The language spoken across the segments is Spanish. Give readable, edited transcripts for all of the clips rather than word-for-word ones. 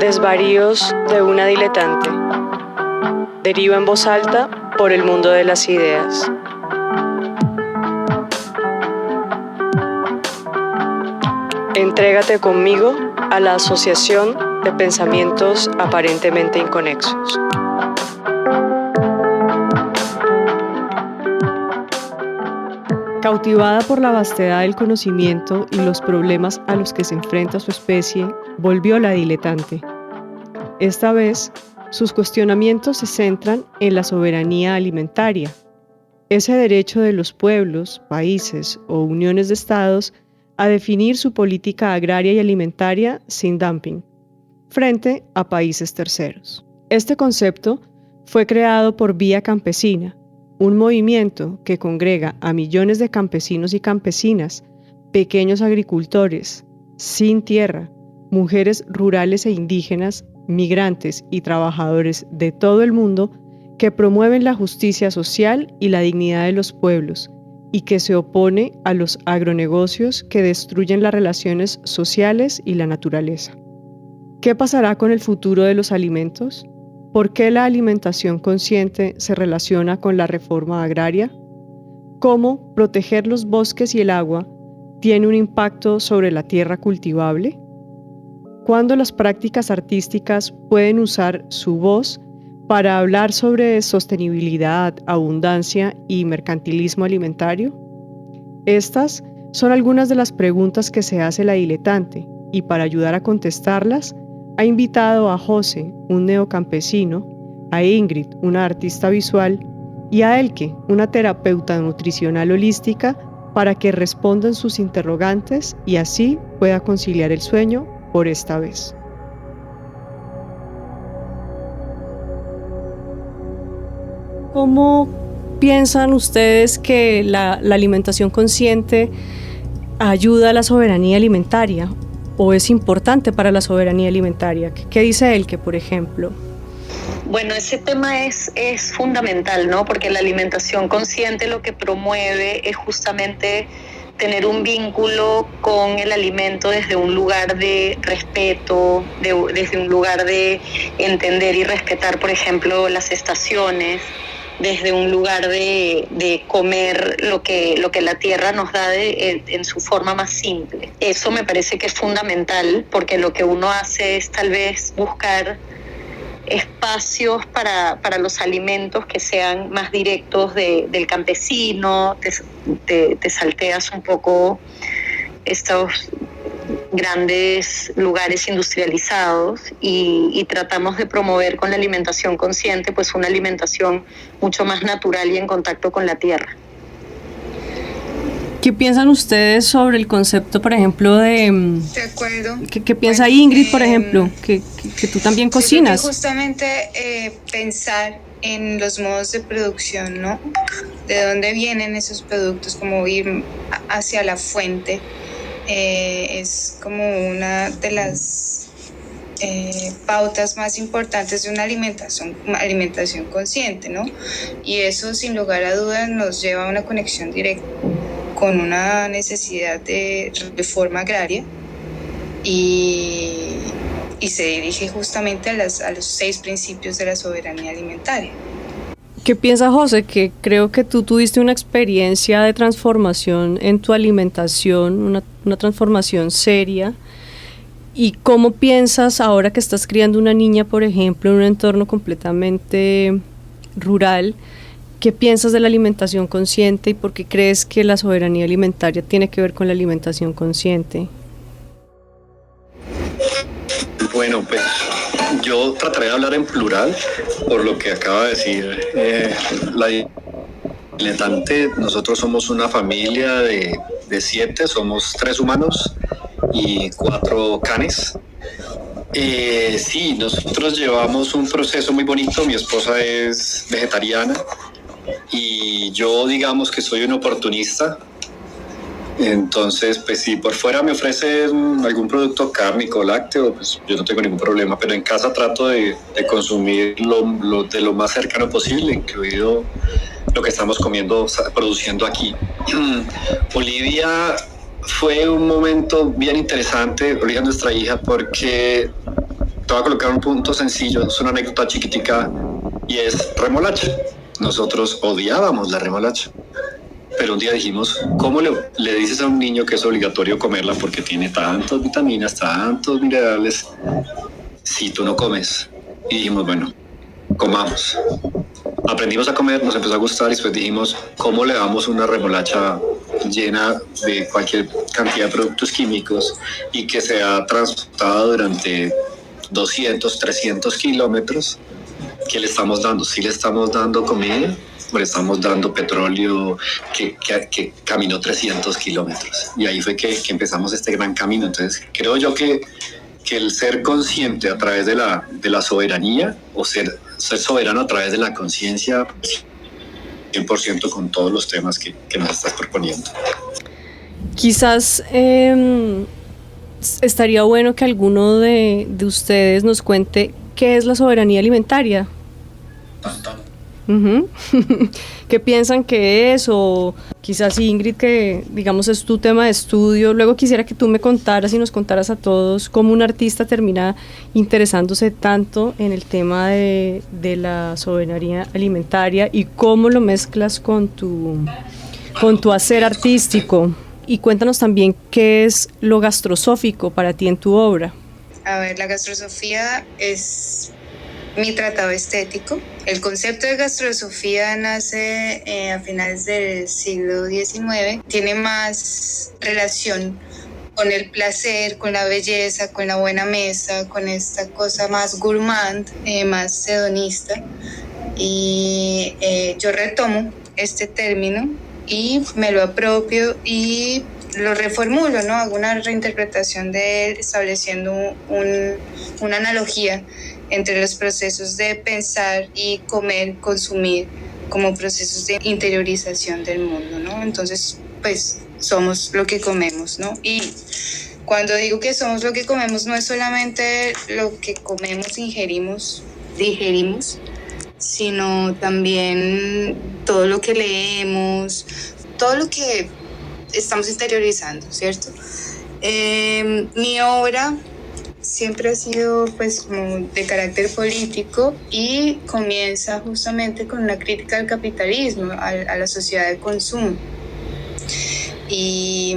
Desvaríos de una diletante. Deriva en voz alta por el mundo de las ideas. Entrégate conmigo a la asociación de pensamientos aparentemente inconexos. Cautivada por la vastedad del conocimiento y los problemas a los que se enfrenta su especie, volvió la diletante. Esta vez, sus cuestionamientos se centran en la soberanía alimentaria, ese derecho de los pueblos, países o uniones de estados a definir su política agraria y alimentaria sin dumping, frente a países terceros. Este concepto fue creado por Vía Campesina, un movimiento que congrega a millones de campesinos y campesinas, pequeños agricultores, sin tierra, mujeres rurales e indígenas, migrantes y trabajadores de todo el mundo que promueven la justicia social y la dignidad de los pueblos y que se opone a los agronegocios que destruyen las relaciones sociales y la naturaleza. ¿Qué pasará con el futuro de los alimentos? ¿Por qué la alimentación consciente se relaciona con la reforma agraria? ¿Cómo proteger los bosques y el agua tiene un impacto sobre la tierra cultivable? ¿Cuándo las prácticas artísticas pueden usar su voz para hablar sobre sostenibilidad, abundancia y mercantilismo alimentario? Estas son algunas de las preguntas que se hace la diletante, y para ayudar a contestarlas, ha invitado a José, un neocampesino, a Ingrid, una artista visual, y a Elke, una terapeuta nutricional holística, para que respondan sus interrogantes y así pueda conciliar el sueño por esta vez. ¿Cómo piensan ustedes que la alimentación consciente ayuda a la soberanía alimentaria o es importante para la soberanía alimentaria? ¿Qué dice Elke, por ejemplo? Bueno, ese tema es fundamental, ¿no? Porque la alimentación consciente lo que promueve es justamente tener un vínculo con el alimento desde un lugar de respeto, desde un lugar de entender y respetar, por ejemplo, las estaciones, desde un lugar de comer lo que la tierra nos da en su forma más simple. Eso me parece que es fundamental, porque lo que uno hace es tal vez buscar espacios para los alimentos que sean más directos del campesino, te salteas un poco estos grandes lugares industrializados y tratamos de promover con la alimentación consciente pues una alimentación mucho más natural y en contacto con la tierra. ¿Qué piensan ustedes sobre el concepto, por ejemplo, de acuerdo. ¿Qué piensa Ingrid, por ejemplo, que tú también cocinas? Justamente pensar en los modos de producción, ¿no? De dónde vienen esos productos, como ir hacia la fuente, es como una de las pautas más importantes de una alimentación consciente, ¿no? Y eso, sin lugar a dudas, nos lleva a una conexión directa con una necesidad de reforma agraria y se dirige justamente a los 6 principios de la soberanía alimentaria. ¿Qué piensa José? Que creo que tú tuviste una experiencia de transformación en tu alimentación, una transformación seria. ¿Y cómo piensas ahora que estás criando una niña, por ejemplo, en un entorno completamente rural? ¿Qué piensas de la alimentación consciente y por qué crees que la soberanía alimentaria tiene que ver con la alimentación consciente? Bueno, pues yo trataré de hablar en plural por lo que acaba de decir la diletante. Nosotros somos una familia de 7, somos 3 humanos y 4 canes. Sí, nosotros llevamos un proceso muy bonito. Mi esposa es vegetariana y yo, digamos que soy un oportunista. Entonces, pues si por fuera me ofrecen algún producto cárnico o lácteo, pues yo no tengo ningún problema, pero en casa trato de consumir de lo más cercano posible, incluido lo que estamos produciendo aquí. Olivia fue un momento bien interesante, Olivia, nuestra hija, porque te voy a colocar un punto sencillo, es una anécdota chiquitica y es remolacha. Nosotros odiábamos la remolacha, pero un día dijimos, ¿cómo le dices a un niño que es obligatorio comerla porque tiene tantas vitaminas, tantos minerales, si tú no comes? Y dijimos, bueno, comamos. Aprendimos a comer, nos empezó a gustar y después dijimos, ¿cómo le damos una remolacha llena de cualquier cantidad de productos químicos y que sea transportada durante 200, 300 kilómetros? ¿Qué le estamos dando? ¿Sí le estamos dando comida o le estamos dando petróleo que caminó 300 kilómetros? Y ahí fue que empezamos este gran camino. Entonces, creo yo que el ser consciente a través de la soberanía o ser soberano a través de la conciencia, 100% con todos los temas que nos estás proponiendo. Quizás estaría bueno que alguno de ustedes nos cuente qué es la soberanía alimentaria. Uh-huh. ¿Qué piensan que es? O quizás Ingrid, que digamos es tu tema de estudio, luego quisiera que tú me contaras y nos contaras a todos cómo un artista termina interesándose tanto en el tema de la soberanía alimentaria y cómo lo mezclas con tu hacer artístico. Y cuéntanos también qué es lo gastrosófico para ti en tu obra. A ver, la gastrosofía es mi tratado estético. El concepto de gastrosofía nace a finales del siglo XIX. Tiene más relación con el placer, con la belleza, con la buena mesa, con esta cosa más gourmand, más hedonista. Y yo retomo este término y me lo apropio y lo reformulo, ¿no? Hago una reinterpretación de él, estableciendo una analogía entre los procesos de pensar y comer, consumir, como procesos de interiorización del mundo, ¿no? Entonces, pues, somos lo que comemos, ¿no? Y cuando digo que somos lo que comemos, no es solamente lo que comemos, ingerimos, digerimos, sino también todo lo que leemos, todo lo que estamos interiorizando, ¿cierto? Mi obra siempre ha sido pues como de carácter político y comienza justamente con una crítica al capitalismo, a la sociedad de consumo. Y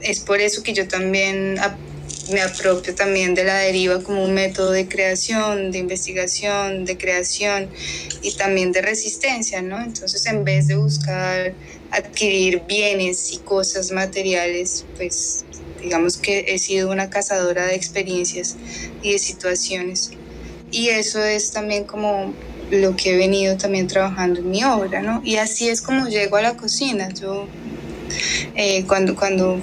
es por eso que yo también me apropio también de la deriva como un método de creación, de investigación, de creación y también de resistencia, ¿no? Entonces, en vez de buscar adquirir bienes y cosas materiales, pues digamos que he sido una cazadora de experiencias y de situaciones. Y eso es también como lo que he venido también trabajando en mi obra, ¿no? Y así es como llego a la cocina. Yo, cuando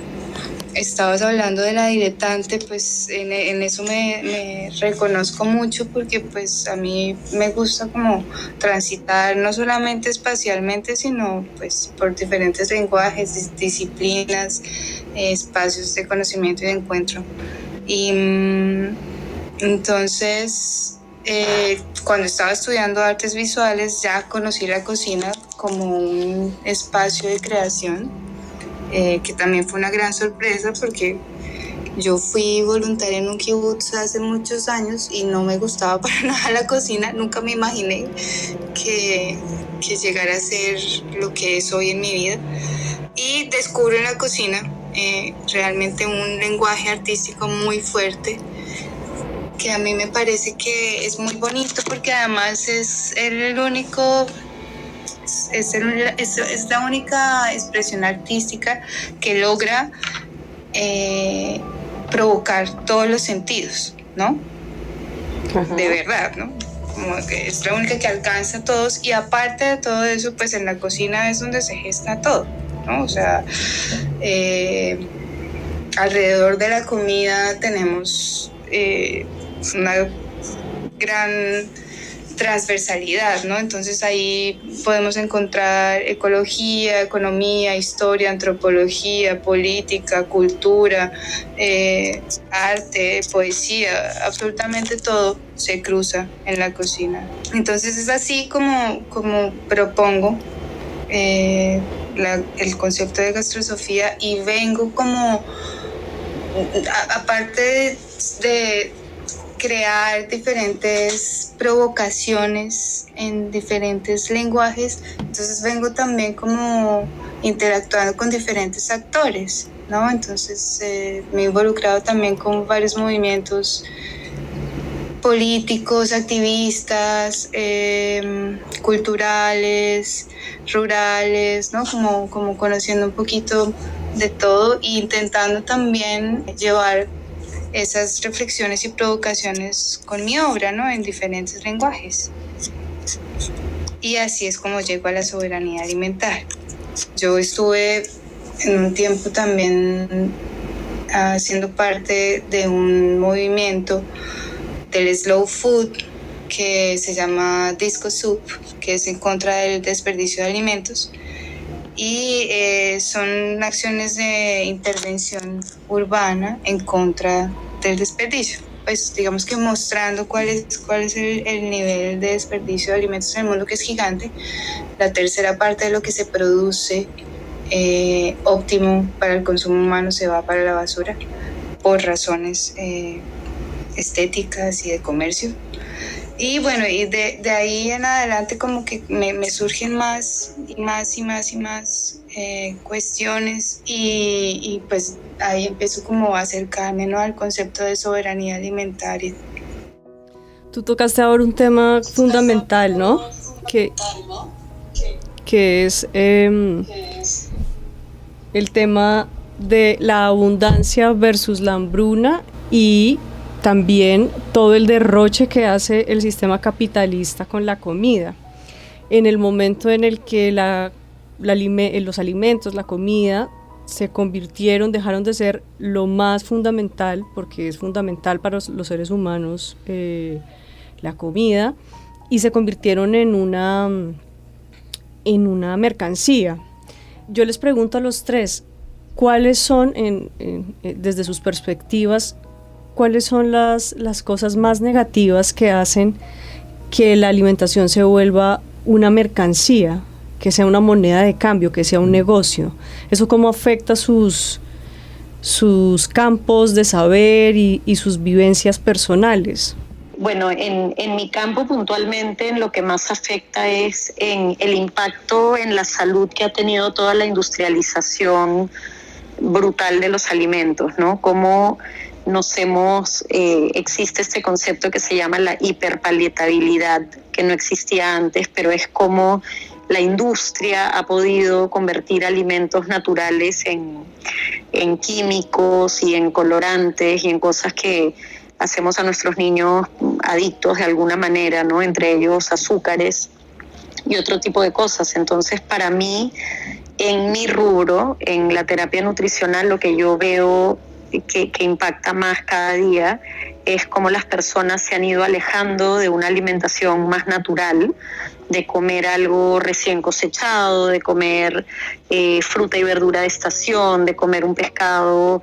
estabas hablando de la diletante, pues en eso me reconozco mucho, porque pues a mí me gusta como transitar no solamente espacialmente, sino pues por diferentes lenguajes, disciplinas, espacios de conocimiento y de encuentro. Y entonces cuando estaba estudiando artes visuales ya conocí la cocina como un espacio de creación, que también fue una gran sorpresa, porque yo fui voluntaria en un kibutz hace muchos años y no me gustaba para nada la cocina. Nunca me imaginé que llegara a ser lo que es hoy en mi vida. Y descubro en la cocina realmente un lenguaje artístico muy fuerte, que a mí me parece que es muy bonito, porque además es el único... Es la única expresión artística que logra provocar todos los sentidos, ¿no? Ajá. De verdad, ¿no? Como que es la única que alcanza a todos, y aparte de todo eso, pues en la cocina es donde se gesta todo, ¿no? O sea, alrededor de la comida tenemos una gran transversalidad, ¿no? Entonces ahí podemos encontrar ecología, economía, historia, antropología, política, cultura, arte, poesía, absolutamente todo se cruza en la cocina. Entonces es así como propongo el concepto de gastrosofía, y vengo como, aparte de crear diferentes provocaciones en diferentes lenguajes, entonces vengo también como interactuando con diferentes actores, ¿no? Entonces me he involucrado también con varios movimientos políticos, activistas, culturales, rurales, ¿no? Como conociendo un poquito de todo e intentando también llevar esas reflexiones y provocaciones con mi obra, ¿no? En diferentes lenguajes. Y así es como llego a la soberanía alimentaria. Yo estuve en un tiempo también siendo parte de un movimiento del slow food que se llama Disco Soup, que es en contra del desperdicio de alimentos. Y son acciones de intervención urbana en contra del desperdicio. Pues digamos que mostrando cuál es el nivel de desperdicio de alimentos en el mundo, que es gigante. La tercera parte de lo que se produce óptimo para el consumo humano se va para la basura por razones estéticas y de comercio. Y bueno, y de ahí en adelante como que me surgen más cuestiones y pues ahí empiezo como a acercarme, ¿no?, al concepto de soberanía alimentaria. Tú tocaste ahora un tema fundamental, ¿no? Que es el tema de la abundancia versus la hambruna y también todo el derroche que hace el sistema capitalista con la comida. En el momento en el que los alimentos, la comida, se convirtieron, dejaron de ser lo más fundamental, porque es fundamental para los seres humanos la comida, y se convirtieron en una mercancía. Yo les pregunto a los tres, ¿cuáles son, desde sus perspectivas, cuáles son las cosas más negativas que hacen que la alimentación se vuelva una mercancía, que sea una moneda de cambio, que sea un negocio? ¿Eso cómo afecta sus campos de saber y sus vivencias personales? Bueno, en mi campo puntualmente en lo que más afecta es en el impacto en la salud que ha tenido toda la industrialización brutal de los alimentos, ¿no? Cómo existe este concepto que se llama la hiperpalatabilidad, que no existía antes, pero es como la industria ha podido convertir alimentos naturales en químicos y en colorantes y en cosas que hacemos a nuestros niños adictos de alguna manera, ¿no? Entre ellos azúcares y otro tipo de cosas. Entonces, para mí, en mi rubro, en la terapia nutricional, lo que yo veo que impacta más cada día es cómo las personas se han ido alejando de una alimentación más natural, de comer algo recién cosechado, de comer fruta y verdura de estación, de comer un pescado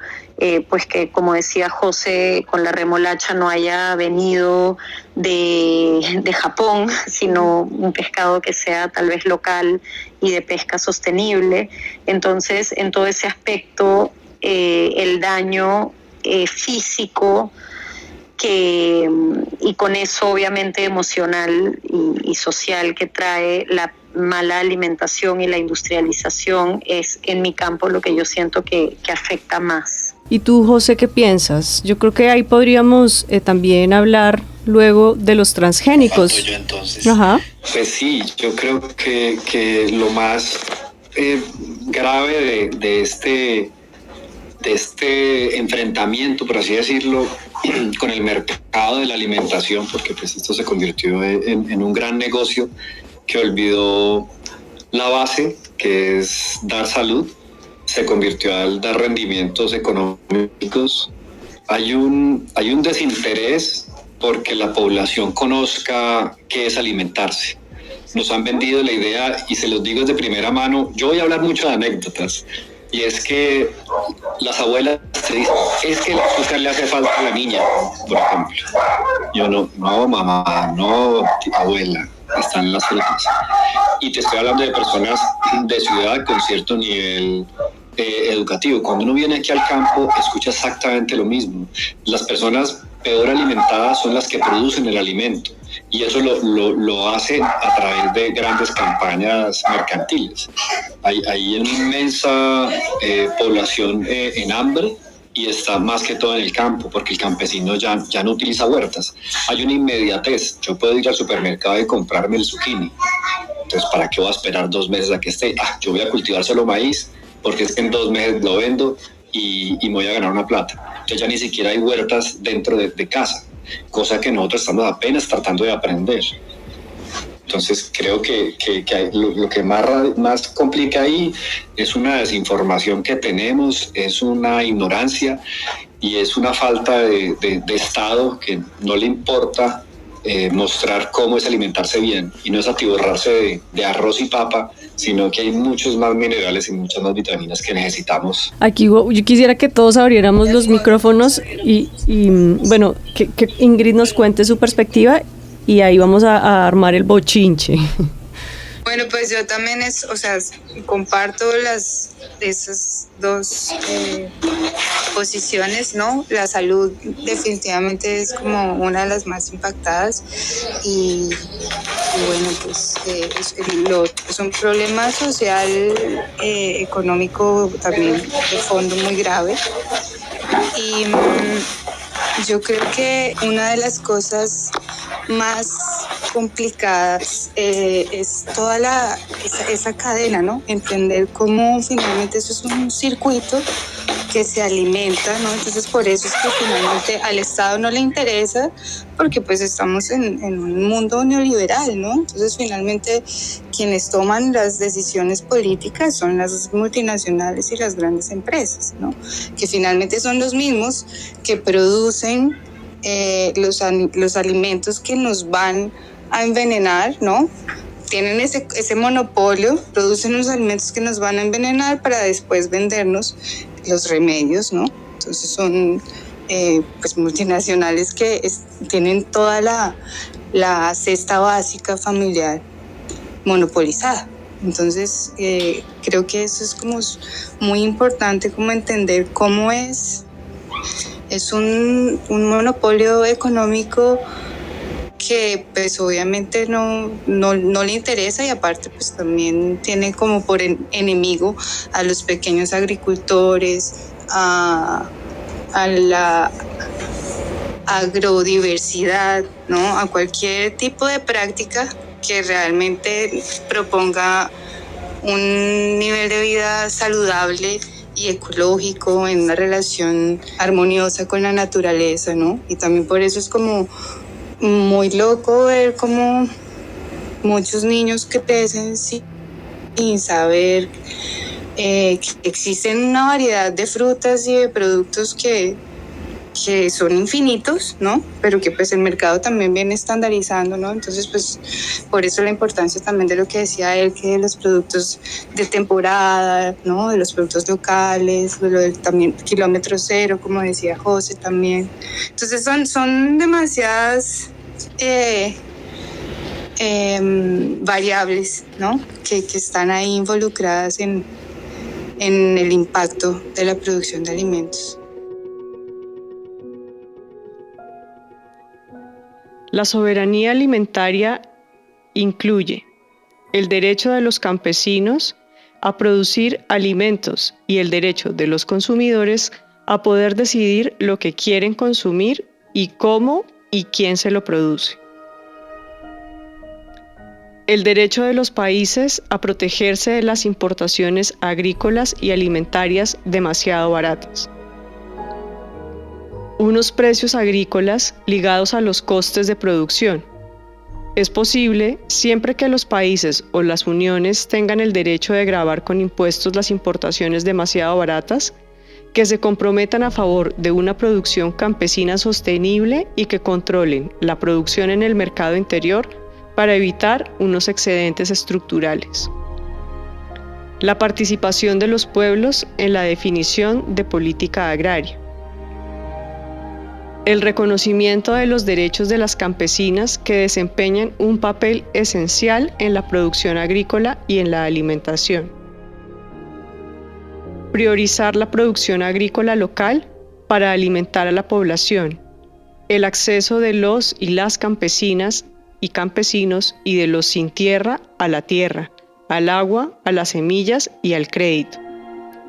pues que, como decía José, con la remolacha no haya venido de Japón, sino un pescado que sea tal vez local y de pesca sostenible. Entonces, en todo ese aspecto, el daño físico y con eso obviamente emocional y social que trae la mala alimentación y la industrialización es en mi campo lo que yo siento que afecta más. ¿Y tú, José, qué piensas? Yo creo que ahí podríamos también hablar luego de los transgénicos. Yo, entonces. Ajá. Pues sí, yo creo que lo más grave de este enfrentamiento, por así decirlo, con el mercado de la alimentación, porque pues esto se convirtió en un gran negocio que olvidó la base, que es dar salud, se convirtió al dar rendimientos económicos. Hay un desinterés porque la población conozca qué es alimentarse. Nos han vendido la idea, y se los digo de primera mano, yo voy a hablar mucho de anécdotas, y es que las abuelas te dicen, es que el azúcar le hace falta a la niña, por ejemplo. Yo no, mamá, no, abuela, están las frutas. Y te estoy hablando de personas de ciudad con cierto nivel educativo. Cuando uno viene aquí al campo, escucha exactamente lo mismo. Las personas peor alimentadas son las que producen el alimento. Y eso lo hacen a través de grandes campañas mercantiles. Hay una inmensa población en hambre, y está más que todo en el campo, porque el campesino ya no utiliza huertas. Hay una inmediatez. Yo puedo ir al supermercado y comprarme el zucchini. Entonces, ¿para qué voy a esperar 2 meses a que esté? Yo voy a cultivar solo maíz, porque es que en 2 meses lo vendo y me voy a ganar una plata. Entonces ya ni siquiera hay huertas dentro de casa, cosa que nosotros estamos apenas tratando de aprender. Entonces creo que lo que más complica ahí es una desinformación que tenemos, es una ignorancia y es una falta de Estado que no le importa mostrar cómo es alimentarse bien, y no es atiborrarse de arroz y papa, sino que hay muchos más minerales y muchas más vitaminas que necesitamos. Aquí yo quisiera que todos abriéramos los micrófonos y bueno, que Ingrid nos cuente su perspectiva y ahí vamos a armar el bochinche. Bueno, pues yo también comparto esas dos posiciones, ¿no? La salud definitivamente es como una de las más impactadas y bueno, pues es un problema social, económico también de fondo muy grave. Y yo creo que una de las cosas más complicadas es toda esa cadena, ¿no? Entender cómo finalmente eso es un circuito que se alimenta, ¿no? Entonces por eso es que finalmente al Estado no le interesa, porque pues estamos en un mundo neoliberal, ¿no? Entonces finalmente quienes toman las decisiones políticas son las multinacionales y las grandes empresas, ¿no? Que finalmente son los mismos que producen los alimentos que nos van a envenenar, ¿no? Tienen ese monopolio, producen los alimentos que nos van a envenenar para después vendernos los remedios, ¿no? Entonces son pues multinacionales que tienen toda la cesta básica familiar monopolizada. Entonces creo que eso es como muy importante, como entender cómo es un monopolio económico que pues obviamente no le interesa, y aparte pues también tiene como por enemigo a los pequeños agricultores, a la agrodiversidad, ¿no? A cualquier tipo de práctica que realmente proponga un nivel de vida saludable y ecológico, en una relación armoniosa con la naturaleza, ¿no? Y también por eso es como muy loco ver como muchos niños que crecen sin saber que existen una variedad de frutas y de productos que son infinitos, ¿no? Pero que pues el mercado también viene estandarizando, ¿no? Entonces pues por eso la importancia también de lo que decía él, que de los productos de temporada, ¿no? De los productos locales, de lo del también kilómetro cero, como decía José también. Entonces son demasiadas variables, ¿no? Que están ahí involucradas en el impacto de la producción de alimentos. La soberanía alimentaria incluye el derecho de los campesinos a producir alimentos y el derecho de los consumidores a poder decidir lo que quieren consumir y cómo y quién se lo produce. El derecho de los países a protegerse de las importaciones agrícolas y alimentarias demasiado baratas. Unos precios agrícolas ligados a los costes de producción. Es posible siempre que los países o las uniones tengan el derecho de gravar con impuestos las importaciones demasiado baratas, que se comprometan a favor de una producción campesina sostenible y que controlen la producción en el mercado interior para evitar unos excedentes estructurales. La participación de los pueblos en la definición de política agraria. El reconocimiento de los derechos de las campesinas que desempeñan un papel esencial en la producción agrícola y en la alimentación. Priorizar la producción agrícola local para alimentar a la población el acceso de los y las campesinas y campesinos y de los sin tierra a la tierra, al agua, a las semillas y al crédito.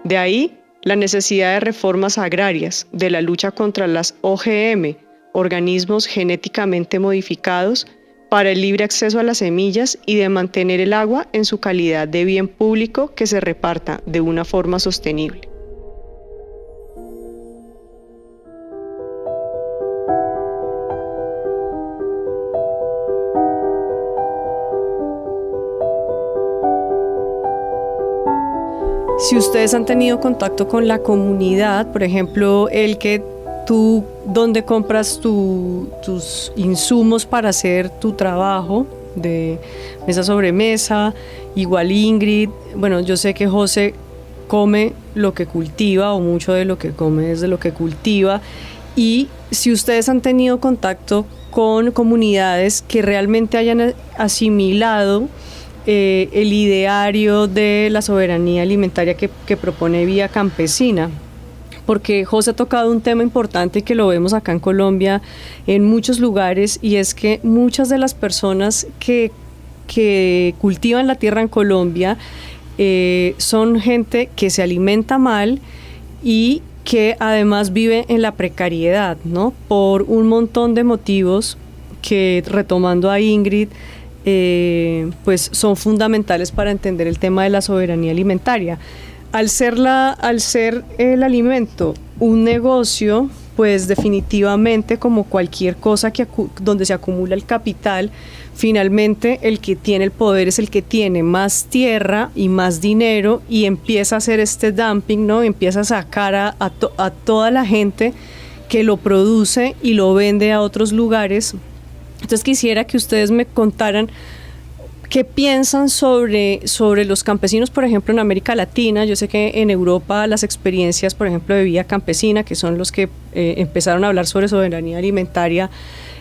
De ahí la necesidad de reformas agrarias, de la lucha contra las OGM, organismos genéticamente modificados, para el libre acceso a las semillas y de mantener el agua en su calidad de bien público que se reparta de una forma sostenible. Si ustedes han tenido contacto con la comunidad, por ejemplo, el que tú, ¿dónde compras tus insumos para hacer tu trabajo de mesa sobre mesa? Igual Ingrid, bueno, yo sé que José come lo que cultiva o mucho de lo que come es de lo que cultiva. Y si ustedes han tenido contacto con comunidades que realmente hayan asimilado el ideario de la soberanía alimentaria que propone Vía Campesina, porque José ha tocado un tema importante que lo vemos acá en Colombia en muchos lugares, y es que muchas de las personas que cultivan la tierra en Colombia son gente que se alimenta mal y que además vive en la precariedad, ¿no? Por un montón de motivos que, retomando a Ingrid, pues son fundamentales para entender el tema de la soberanía alimentaria. Al ser el alimento un negocio, pues definitivamente, como cualquier cosa donde se acumula el capital, finalmente el que tiene el poder es el que tiene más tierra y más dinero, y empieza a hacer este dumping, ¿no? Empieza a sacar a toda la gente que lo produce y lo vende a otros lugares. Entonces quisiera que ustedes me contaran qué piensan sobre los campesinos, por ejemplo, en América Latina. Yo sé que en Europa las experiencias, por ejemplo, de Vía Campesina, que son los que empezaron a hablar sobre soberanía alimentaria,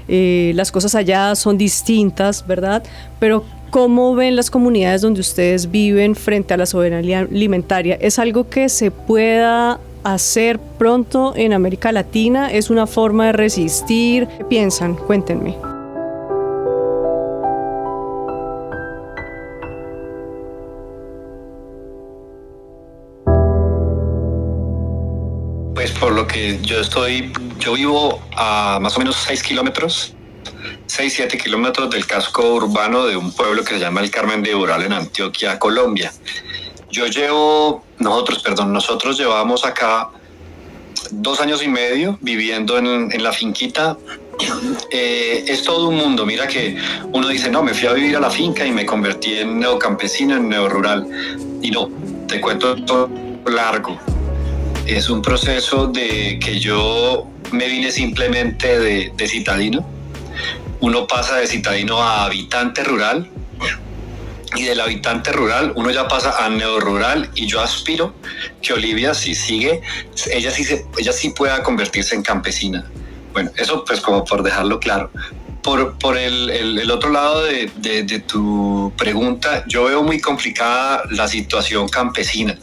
las cosas allá son distintas, ¿verdad? Pero ¿cómo ven las comunidades donde ustedes viven frente a la soberanía alimentaria? ¿Es algo que se pueda hacer pronto en América Latina? ¿Es una forma de resistir? ¿Qué piensan? Cuéntenme. Pues por lo que yo vivo a más o menos 6-7 kilómetros del casco urbano de un pueblo que se llama el Carmen de Ural en Antioquia, Colombia. Nosotros llevamos acá 2 años y medio viviendo en la finquita. Es todo un mundo. Mira que uno dice, no, me fui a vivir a la finca y me convertí en neocampesino, en neorural. Y no, te cuento todo largo. Es un proceso de que yo me vine simplemente de citadino. Uno pasa de citadino a habitante rural, y del habitante rural uno ya pasa a neorural, y yo aspiro que Olivia, si sigue, ella sí pueda convertirse en campesina. Bueno, eso pues como por dejarlo claro. Por el otro lado de tu pregunta, yo veo muy complicada la situación campesina.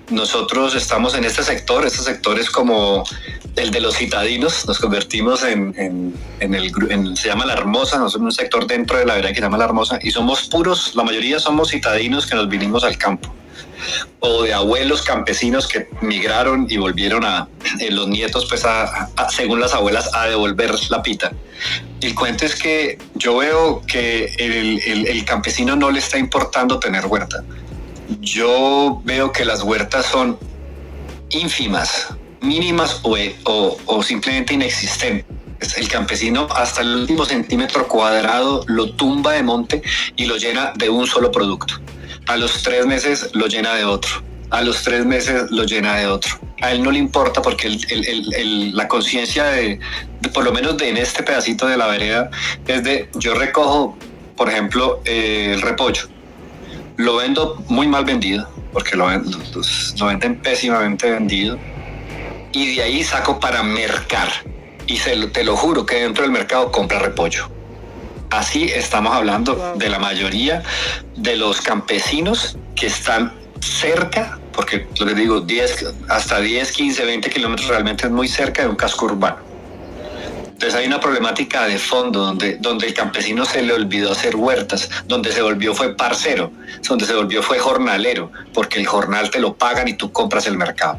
Nosotros estamos en este sector es como el de los citadinos. Nos convertimos se llama La Hermosa, nosotros un sector dentro de la vereda que se llama La Hermosa, y la mayoría somos citadinos que nos vinimos al campo, o de abuelos campesinos que migraron y volvieron los nietos, pues según las abuelas, a devolver la pita. El cuento es que yo veo que el campesino no le está importando tener huerta. Yo veo que las huertas son ínfimas, mínimas o simplemente inexistentes. El campesino hasta el último centímetro cuadrado lo tumba de monte y lo llena de un solo producto. A los 3 meses lo llena de otro. A los 3 meses lo llena de otro. A él no le importa, porque la conciencia de por lo menos en este pedacito de la vereda, es de: yo recojo, por ejemplo, el repollo. Lo vendo muy mal vendido, porque lo venden pésimamente vendido. Y de ahí saco para mercar. Y te lo juro que dentro del mercado compra repollo. Así estamos hablando de la mayoría de los campesinos que están cerca, porque lo que digo, hasta 10, 15, 20 kilómetros realmente es muy cerca de un casco urbano. Entonces hay una problemática de fondo donde el campesino se le olvidó hacer huertas, donde se volvió fue parcero, donde se volvió fue jornalero, porque el jornal te lo pagan y tú compras el mercado.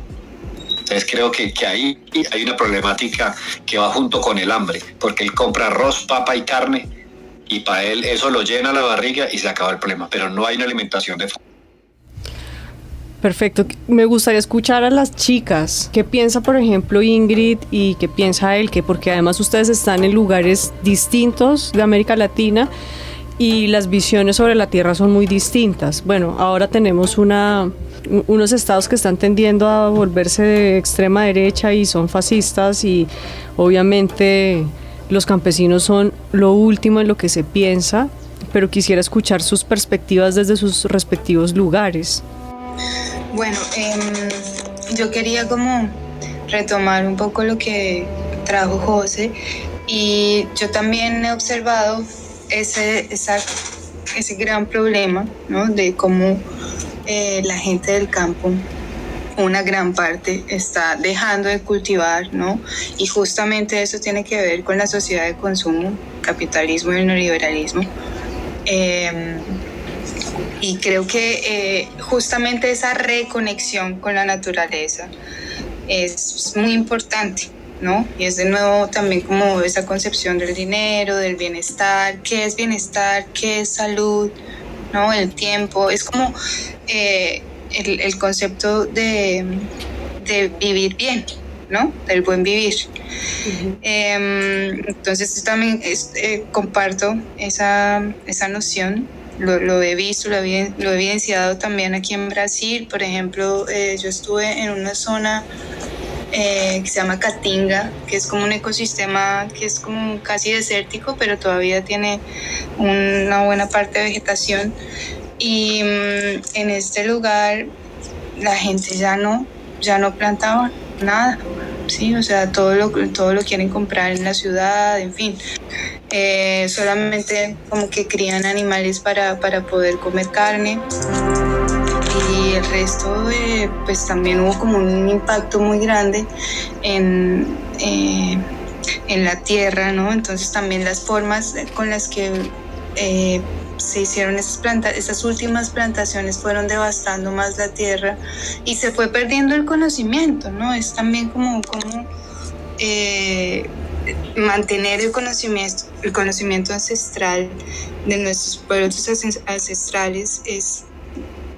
Entonces creo que ahí hay una problemática que va junto con el hambre, porque él compra arroz, papa y carne y para él eso lo llena la barriga y se acaba el problema, pero no hay una alimentación de fondo. Perfecto. Me gustaría escuchar a las chicas. ¿Qué piensa, por ejemplo, Ingrid y qué piensa Elke? Porque además ustedes están en lugares distintos de América Latina y las visiones sobre la tierra son muy distintas. Bueno, ahora tenemos unos estados que están tendiendo a volverse de extrema derecha y son fascistas y obviamente los campesinos son lo último en lo que se piensa, pero quisiera escuchar sus perspectivas desde sus respectivos lugares. Bueno, yo quería como retomar un poco lo que trajo José y yo también he observado ese gran problema, ¿no? De cómo la gente del campo, una gran parte, está dejando de cultivar, ¿no? Y justamente eso tiene que ver con la sociedad de consumo, capitalismo y el neoliberalismo. Y creo que justamente esa reconexión con la naturaleza es muy importante, ¿no? Y es de nuevo también como esa concepción del dinero, del bienestar, qué es salud, ¿no? El tiempo, es como el concepto de vivir bien, ¿no? Del buen vivir. Uh-huh. Entonces yo también comparto esa noción. Lo he visto, lo he evidenciado también aquí en Brasil. Por ejemplo, yo estuve en una zona que se llama Caatinga, que es como un ecosistema que es como casi desértico, pero todavía tiene una buena parte de vegetación. Y en este lugar la gente ya no plantaba nada, ¿sí? O sea, todo lo quieren comprar en la ciudad, en fin. Solamente como que crían animales para poder comer carne y el resto pues también hubo como un impacto muy grande en la tierra, ¿no? Entonces también las formas con las que se hicieron esas últimas plantaciones fueron devastando más la tierra y se fue perdiendo el conocimiento, ¿no? Es también como mantener el conocimiento ancestral de nuestros pueblos ancestrales es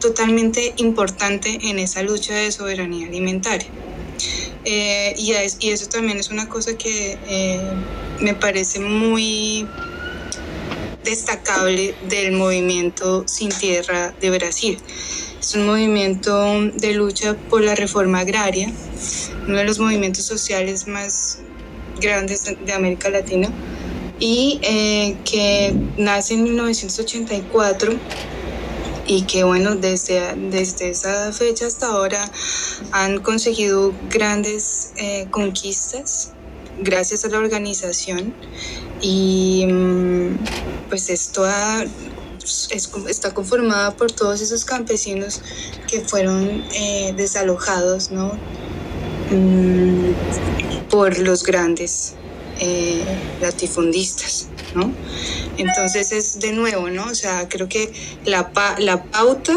totalmente importante en esa lucha de soberanía alimentaria. Y eso también es una cosa que me parece muy destacable del movimiento Sin Tierra de Brasil. Es un movimiento de lucha por la reforma agraria, uno de los movimientos sociales más grandes de América Latina y que nace en 1984 y que bueno, desde esa fecha hasta ahora han conseguido grandes conquistas gracias a la organización y pues esto está conformada por todos esos campesinos que fueron desalojados, ¿no? Por los grandes latifundistas, ¿no? Entonces es de nuevo, ¿no? O sea, creo que la pauta,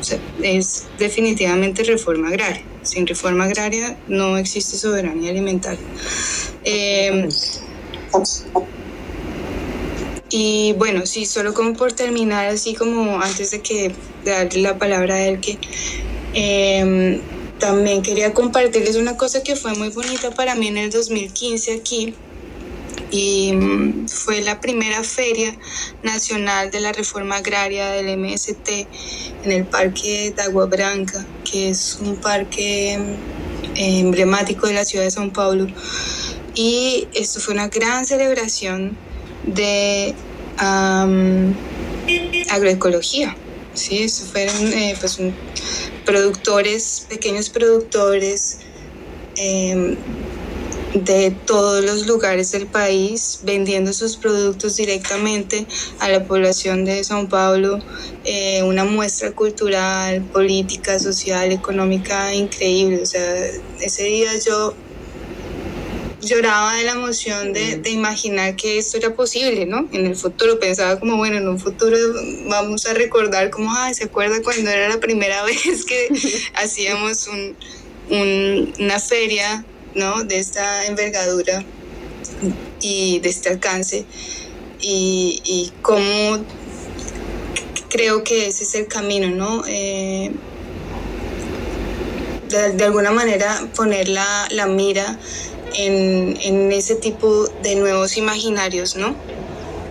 o sea, es definitivamente reforma agraria. Sin reforma agraria no existe soberanía alimentaria. Y bueno, sí, solo como por terminar, así como antes de darle la palabra a él, que también quería compartirles una cosa que fue muy bonita para mí en el 2015 aquí, y fue la primera feria nacional de la reforma agraria del MST en el Parque de Agua Branca, que es un parque emblemático de la ciudad de São Paulo. Y esto fue una gran celebración de agroecología. Sí, eso fueron pequeños productores de todos los lugares del país vendiendo sus productos directamente a la población de São Paulo, una muestra cultural, política, social, económica increíble. O sea, ese día yo lloraba de la emoción de imaginar que esto era posible, ¿no? En el futuro pensaba como, bueno, en un futuro vamos a recordar como, ay, ¿se acuerda cuando era la primera vez que hacíamos una feria, ¿no? De esta envergadura y de este alcance, y cómo creo que ese es el camino, ¿no? De alguna manera poner la mira en ese tipo de nuevos imaginarios, ¿no?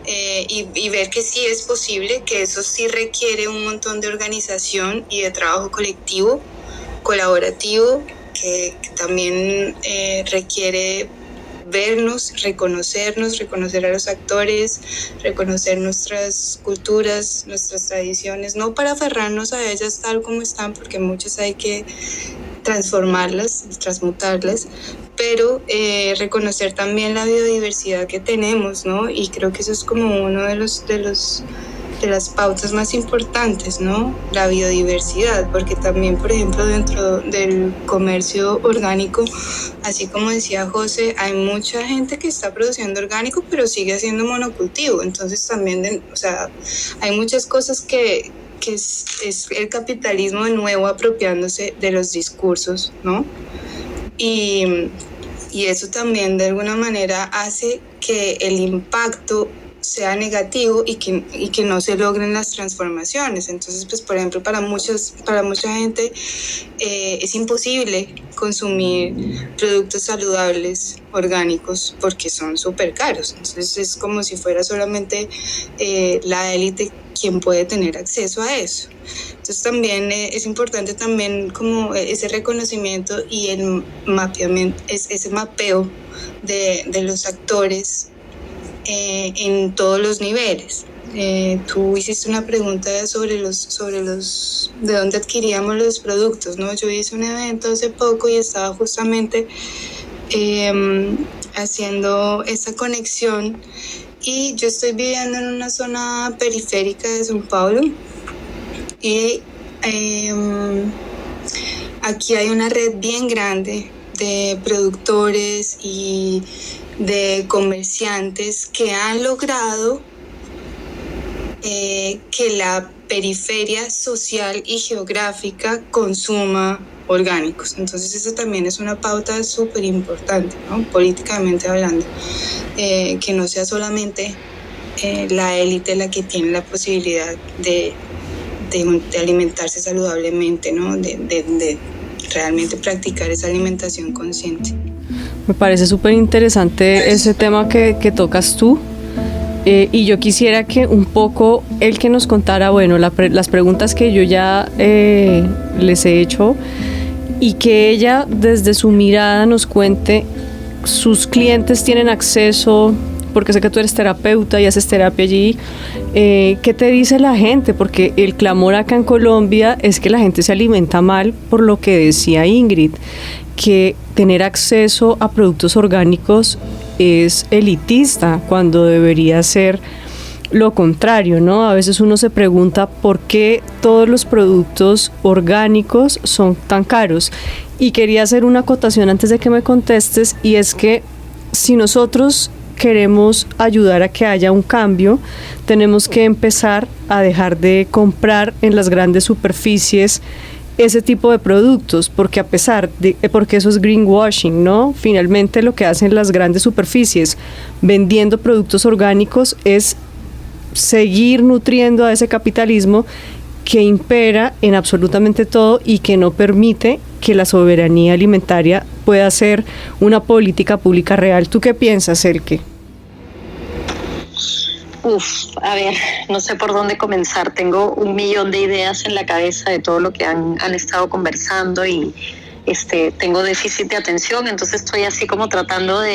Y ver que sí es posible, que eso sí requiere un montón de organización y de trabajo colectivo, colaborativo, que también requiere vernos, reconocer a los actores, reconocer nuestras culturas, nuestras tradiciones, no para aferrarnos a ellas tal como están, porque muchas hay que transformarlas, transmutarlas, pero reconocer también la biodiversidad que tenemos, ¿no? Y creo que eso es como uno de las pautas más importantes, ¿no? La biodiversidad, porque también, por ejemplo, dentro del comercio orgánico, así como decía José, hay mucha gente que está produciendo orgánico, pero sigue haciendo monocultivo. Entonces también, hay muchas cosas que es el capitalismo de nuevo apropiándose de los discursos, ¿no? Y eso también de alguna manera hace que el impacto sea negativo y que no se logren las transformaciones. Entonces, pues, por ejemplo, para mucha gente es imposible consumir productos saludables, orgánicos, porque son súper caros. Entonces es como si fuera solamente la élite quien puede tener acceso a eso. Entonces también es importante también como ese reconocimiento y el mapeamiento, ese mapeo de los actores en todos los niveles. Tú hiciste una pregunta sobre de dónde adquiríamos los productos, ¿no? Yo hice un evento hace poco y estaba justamente haciendo esa conexión, y yo estoy viviendo en una zona periférica de São Paulo y aquí hay una red bien grande de productores y de comerciantes que han logrado que la periferia social y geográfica consuma orgánicos. Entonces eso también es una pauta súper importante, ¿no? Políticamente hablando, que no sea solamente la élite la que tiene la posibilidad de alimentarse saludablemente, ¿no? De realmente practicar esa alimentación consciente. Me parece súper interesante ese tema que tocas tú, y yo quisiera que un poco él que nos contara, bueno, las preguntas que yo ya les he hecho, y que ella desde su mirada nos cuente, sus clientes tienen acceso, porque sé que tú eres terapeuta y haces terapia allí, ¿qué te dice la gente? Porque el clamor acá en Colombia es que la gente se alimenta mal, por lo que decía Ingrid, que tener acceso a productos orgánicos es elitista, cuando debería ser lo contrario, ¿no? A veces uno se pregunta por qué todos los productos orgánicos son tan caros. Y quería hacer una acotación antes de que me contestes, y es que si nosotros queremos ayudar a que haya un cambio, tenemos que empezar a dejar de comprar en las grandes superficies ese tipo de productos, porque porque eso es greenwashing, ¿no? Finalmente lo que hacen las grandes superficies vendiendo productos orgánicos es seguir nutriendo a ese capitalismo que impera en absolutamente todo y que no permite que la soberanía alimentaria pueda ser una política pública real. ¿Tú qué piensas, Elke? A ver, no sé por dónde comenzar. Tengo 1.000.000 de ideas en la cabeza de todo lo que han estado conversando, y tengo déficit de atención, entonces estoy así como tratando a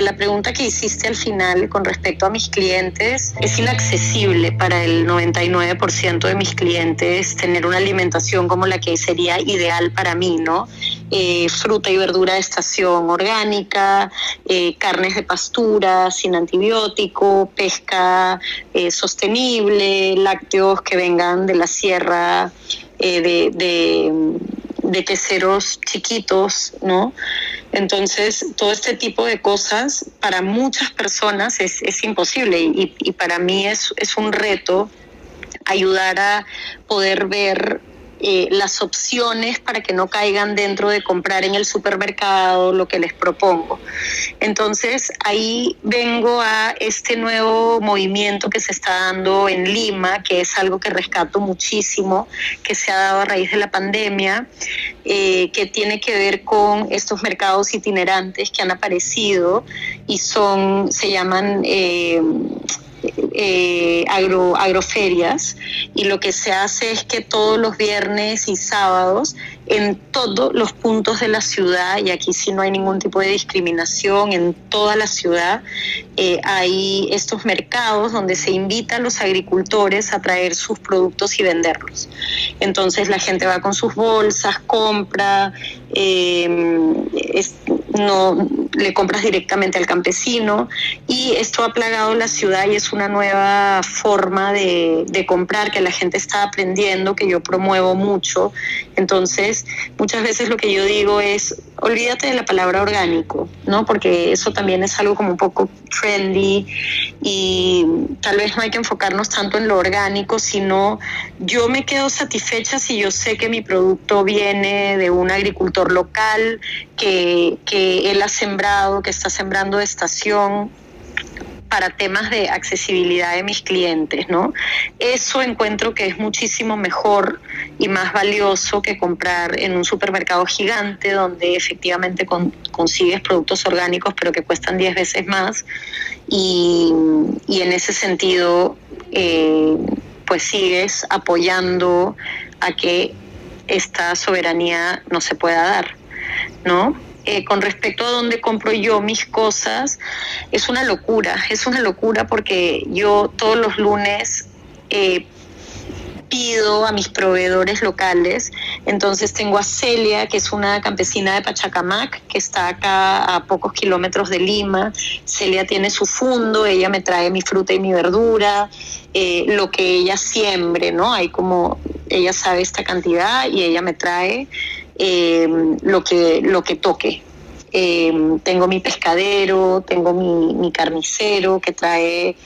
la pregunta que hiciste al final con respecto a mis clientes, es inaccesible para el 99% de mis clientes tener una alimentación como la que sería ideal para mí, ¿no? Fruta y verdura de estación orgánica, carnes de pastura sin antibiótico, pesca sostenible, lácteos que vengan de la sierra de queseros chiquitos, ¿no? Entonces, todo este tipo de cosas para muchas personas es imposible y para mí es un reto ayudar a poder ver las opciones para que no caigan dentro de comprar en el supermercado lo que les propongo. Entonces ahí vengo a este nuevo movimiento que se está dando en Lima, que es algo que rescato muchísimo, que se ha dado a raíz de la pandemia, que tiene que ver con estos mercados itinerantes que han aparecido y se llaman agroferias, y lo que se hace es que todos los viernes y sábados en todos los puntos de la ciudad, y aquí sí no hay ningún tipo de discriminación, en toda la ciudad hay estos mercados donde se invita a los agricultores a traer sus productos y venderlos. Entonces la gente va con sus bolsas, compra, no le compras directamente al campesino, y esto ha plagado la ciudad y es una nueva forma de comprar que la gente está aprendiendo, que yo promuevo mucho. Entonces muchas veces lo que yo digo es: olvídate de la palabra orgánico, ¿no? Porque eso también es algo como un poco trendy y tal vez no hay que enfocarnos tanto en lo orgánico, sino yo me quedo satisfecha si yo sé que mi producto viene de un agricultor local, que él ha sembrado, que está sembrando de estación, para temas de accesibilidad de mis clientes, ¿no? Eso encuentro que es muchísimo mejor y más valioso que comprar en un supermercado gigante donde efectivamente consigues productos orgánicos pero que cuestan 10 veces más, y en ese sentido pues sigues apoyando a que esta soberanía no se pueda dar, ¿no? Con respecto a dónde compro yo mis cosas, es una locura porque yo todos los lunes pido a mis proveedores locales. Entonces tengo a Celia, que es una campesina de Pachacamac, que está acá a pocos kilómetros de Lima. Celia tiene su fundo, ella me trae mi fruta y mi verdura, lo que ella siembre, ¿no? Hay como, ella sabe esta cantidad y ella me trae lo que toque. Tengo mi pescadero, tengo mi carnicero que trae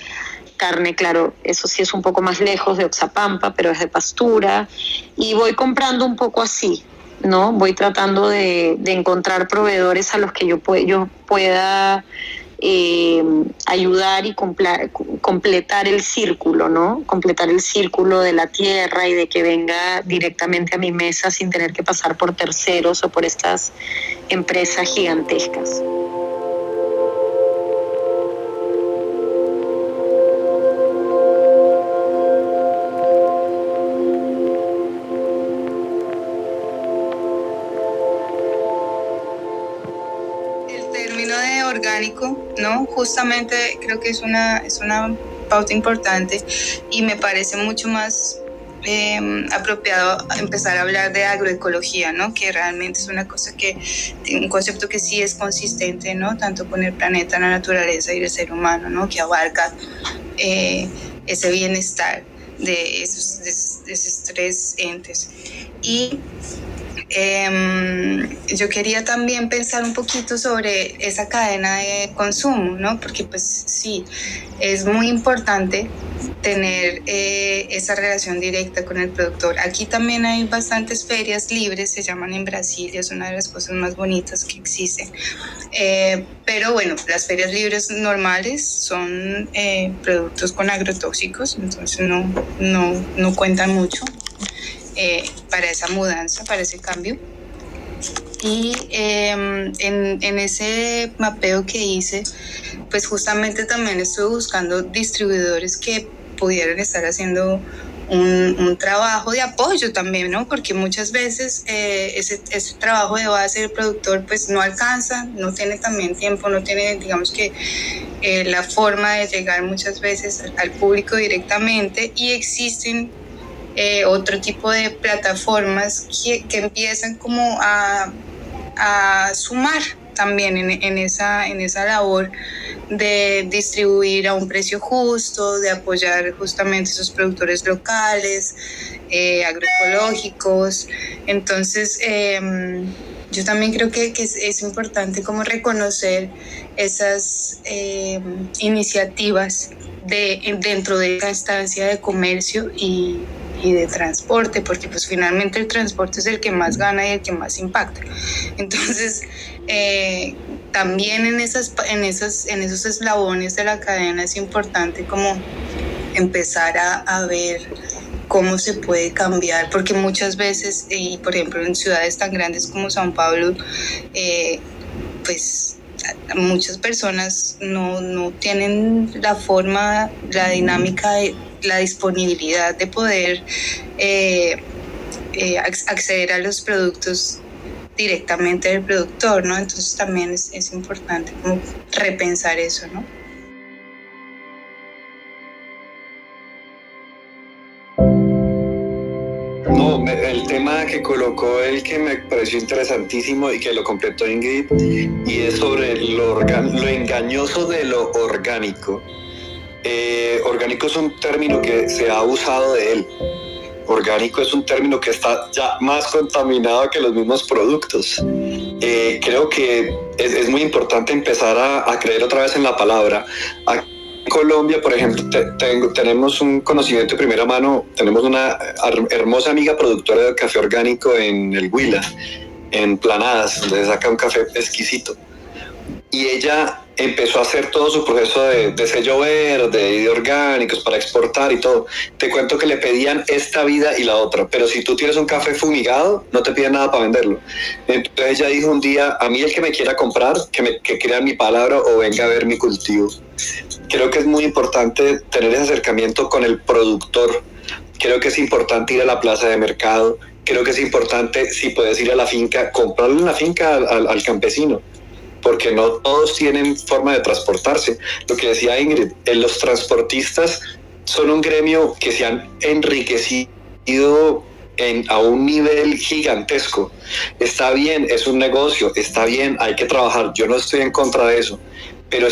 carne, claro, eso sí es un poco más lejos, de Oxapampa, pero es de pastura, y voy comprando un poco así, ¿no? Voy tratando de encontrar proveedores a los que yo pueda ayudar y completar el círculo, ¿no? Completar el círculo de la tierra y de que venga directamente a mi mesa sin tener que pasar por terceros o por estas empresas gigantescas. Orgánico, ¿no? Justamente creo que es una pauta importante y me parece mucho más apropiado empezar a hablar de agroecología, ¿no? Que realmente es una cosa un concepto que sí es consistente, ¿no? Tanto con el planeta, la naturaleza y el ser humano, ¿no? Que abarca ese bienestar de esos tres entes. Y yo quería también pensar un poquito sobre esa cadena de consumo, ¿no? Porque pues sí, es muy importante tener esa relación directa con el productor. Aquí también hay bastantes ferias libres, se llaman en Brasil, es una de las cosas más bonitas que existen. Pero bueno, las ferias libres normales son productos con agrotóxicos, entonces no cuentan mucho para esa mudanza, para ese cambio. Y en ese mapeo que hice, pues justamente también estuve buscando distribuidores que pudieran estar haciendo un trabajo de apoyo también, ¿no? Porque muchas veces ese trabajo de base del productor pues no alcanza, no tiene también tiempo, no tiene, digamos que la forma de llegar muchas veces al público directamente, y existen otro tipo de plataformas que empiezan como a sumar también en esa labor de distribuir a un precio justo, de apoyar justamente esos productores locales, agroecológicos. Entonces, yo también creo que es importante como reconocer esas iniciativas dentro de esta instancia de comercio y de transporte, porque pues finalmente el transporte es el que más gana y el que más impacta. Entonces, también en esos eslabones de la cadena es importante como empezar a ver cómo se puede cambiar, porque muchas veces, y por ejemplo en ciudades tan grandes como São Paulo, pues muchas personas no tienen la forma, la dinámica, la disponibilidad de poder acceder a los productos directamente del productor, ¿no? Entonces también es importante como repensar eso, ¿no? No, el tema que colocó el que me pareció interesantísimo y que lo completó Ingrid, y es sobre lo engañoso de lo orgánico. Orgánico es un término que se ha abusado de él. Orgánico es un término que está ya más contaminado que los mismos productos. Creo que es muy importante empezar a creer otra vez en la palabra. En Colombia, por ejemplo, tenemos un conocimiento de primera mano, tenemos una hermosa amiga productora de café orgánico en el Huila, en Planadas, donde saca un café exquisito. Y ella empezó a hacer todo su proceso de sello verde y de orgánicos para exportar y todo. Te cuento que le pedían esta vida y la otra, pero si tú tienes un café fumigado, no te piden nada para venderlo. Entonces ella dijo un día, a mí el que me quiera comprar, que crea mi palabra o venga a ver mi cultivo. Creo que es muy importante tener ese acercamiento con el productor. Creo que es importante ir a la plaza de mercado. Creo que es importante, si puedes ir a la finca, comprarle en la finca al campesino, porque no todos tienen forma de transportarse. Lo que decía Ingrid, los transportistas son un gremio que se han enriquecido a un nivel gigantesco. Está bien, es un negocio, está bien, hay que trabajar, yo no estoy en contra de eso, pero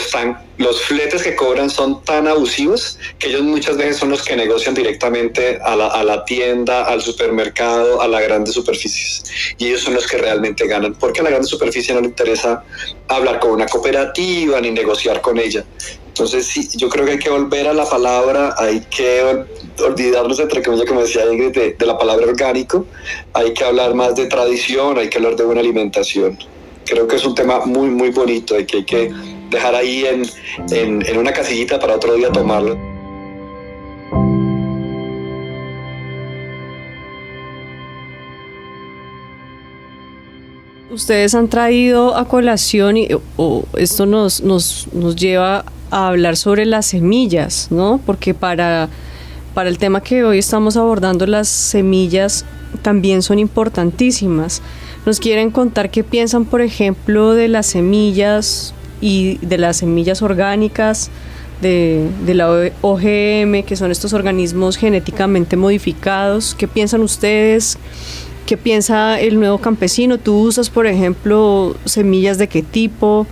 los fletes que cobran son tan abusivos que ellos muchas veces son los que negocian directamente a la tienda, al supermercado, a las grandes superficies, y ellos son los que realmente ganan, porque a la grande superficie no le interesa hablar con una cooperativa ni negociar con ella. Entonces sí, yo creo que hay que volver a la palabra, hay que olvidarnos, entre comillas, como decía Ingrid, de la palabra orgánico. Hay que hablar más de tradición, hay que hablar de buena alimentación. Creo que es un tema muy, muy bonito y que hay que dejar ahí en una casillita para otro día tomarlo. Ustedes han traído a colación, esto nos lleva a hablar sobre las semillas, ¿no? Porque para el tema que hoy estamos abordando, las semillas también son importantísimas. ¿Nos quieren contar qué piensan, por ejemplo, de las semillas y de las semillas orgánicas, de la OGM, que son estos organismos genéticamente modificados? ¿Qué piensan ustedes? ¿Qué piensa el nuevo campesino? ¿Tú usas, por ejemplo, semillas de qué tipo?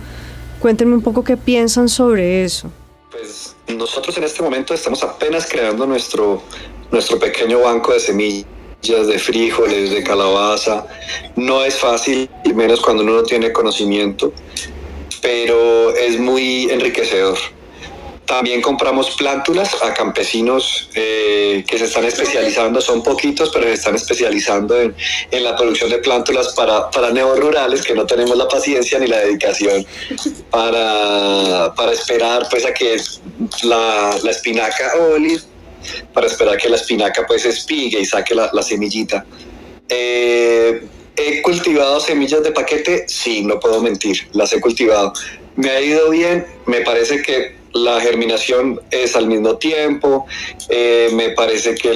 Cuéntenme un poco qué piensan sobre eso. Pues nosotros en este momento estamos apenas creando nuestro pequeño banco de semillas, de frijoles, de calabaza. No es fácil, y menos cuando uno no tiene conocimiento, pero es muy enriquecedor. También compramos plántulas a campesinos que se están especializando, son poquitos, pero se están especializando en la producción de plántulas para neorurales que no tenemos la paciencia ni la dedicación para esperar pues a que la espinaca para esperar que la espinaca pues espigue y saque la semillita. ¿He cultivado semillas de paquete? Sí, no puedo mentir, las he cultivado. Me ha ido bien, me parece que la germinación es al mismo tiempo, me parece que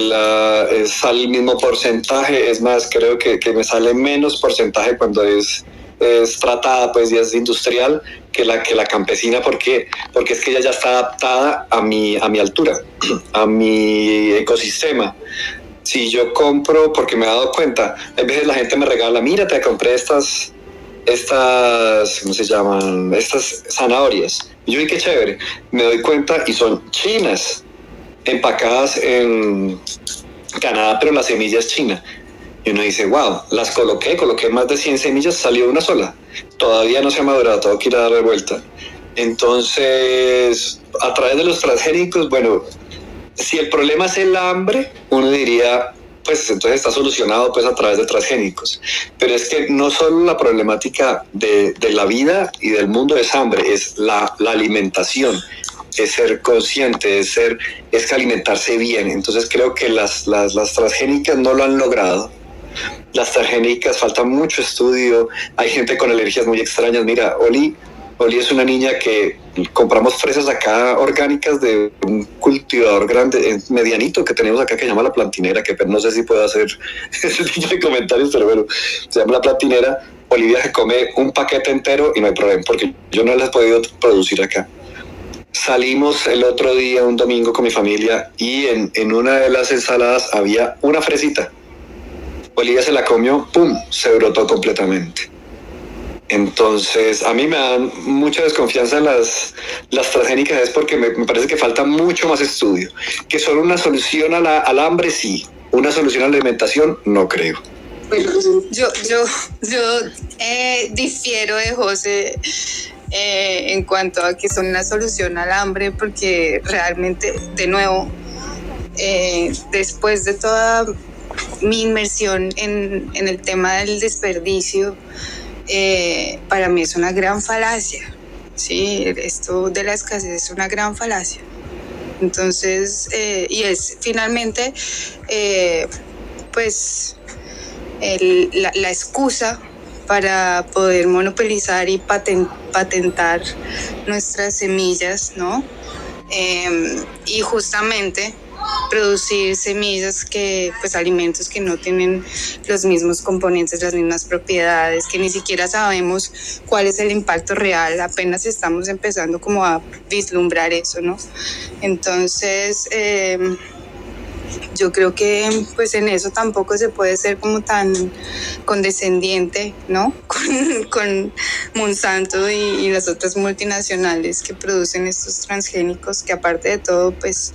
sale el mismo porcentaje, es más, creo que me sale menos porcentaje cuando es tratada, pues ya es industrial, que la campesina. Porque es que ella ya está adaptada a mi altura, a mi ecosistema. Si yo compro, porque me he dado cuenta, a veces la gente me regala, mira, te compré estas ¿cómo se llaman? Estas zanahorias. Y yo vi qué chévere, me doy cuenta y son chinas, empacadas en Canadá, pero la semilla es china. Y uno dice, wow, las coloqué más de 100 semillas, salió una sola. Todavía no se ha madurado, tengo que ir a darle vuelta. Entonces, a través de los transgénicos, bueno, si el problema es el hambre, uno diría, pues entonces está solucionado pues a través de transgénicos. Pero es que no solo la problemática de la vida y del mundo es hambre, es la alimentación, es ser consciente, es que alimentarse bien. Entonces creo que las transgénicas no lo han logrado. Las transgénicas falta mucho estudio, hay gente con alergias muy extrañas. Mira, Oli es una niña que compramos fresas acá orgánicas de un cultivador grande, medianito que tenemos acá que se llama La Plantinera, que no sé si puedo hacer ese tipo de comentarios, pero bueno, se llama La Plantinera. Olivia se come un paquete entero y no hay problema, porque yo no las he podido producir acá. Salimos el otro día, un domingo, con mi familia y en una de las ensaladas había una fresita. Olivia se la comió, ¡pum!, se brotó completamente. Entonces, a mí me dan mucha desconfianza en las transgénicas, es porque me parece que falta mucho más estudio. Que son una solución al hambre, sí. Una solución a la alimentación, no creo. Bueno, yo difiero de José en cuanto a que son una solución al hambre, porque realmente, de nuevo, después de toda mi inmersión en el tema del desperdicio, para mí es una gran falacia, ¿sí? Esto de la escasez es una gran falacia. Entonces, y es finalmente, pues, la excusa para poder monopolizar y patentar nuestras semillas, ¿no? Y justamente producir semillas pues alimentos que no tienen los mismos componentes, las mismas propiedades, que ni siquiera sabemos cuál es el impacto real, apenas estamos empezando como a vislumbrar eso, ¿no? Entonces, yo creo que pues en eso tampoco se puede ser como tan condescendiente, ¿no? Con Monsanto y las otras multinacionales que producen estos transgénicos, que aparte de todo pues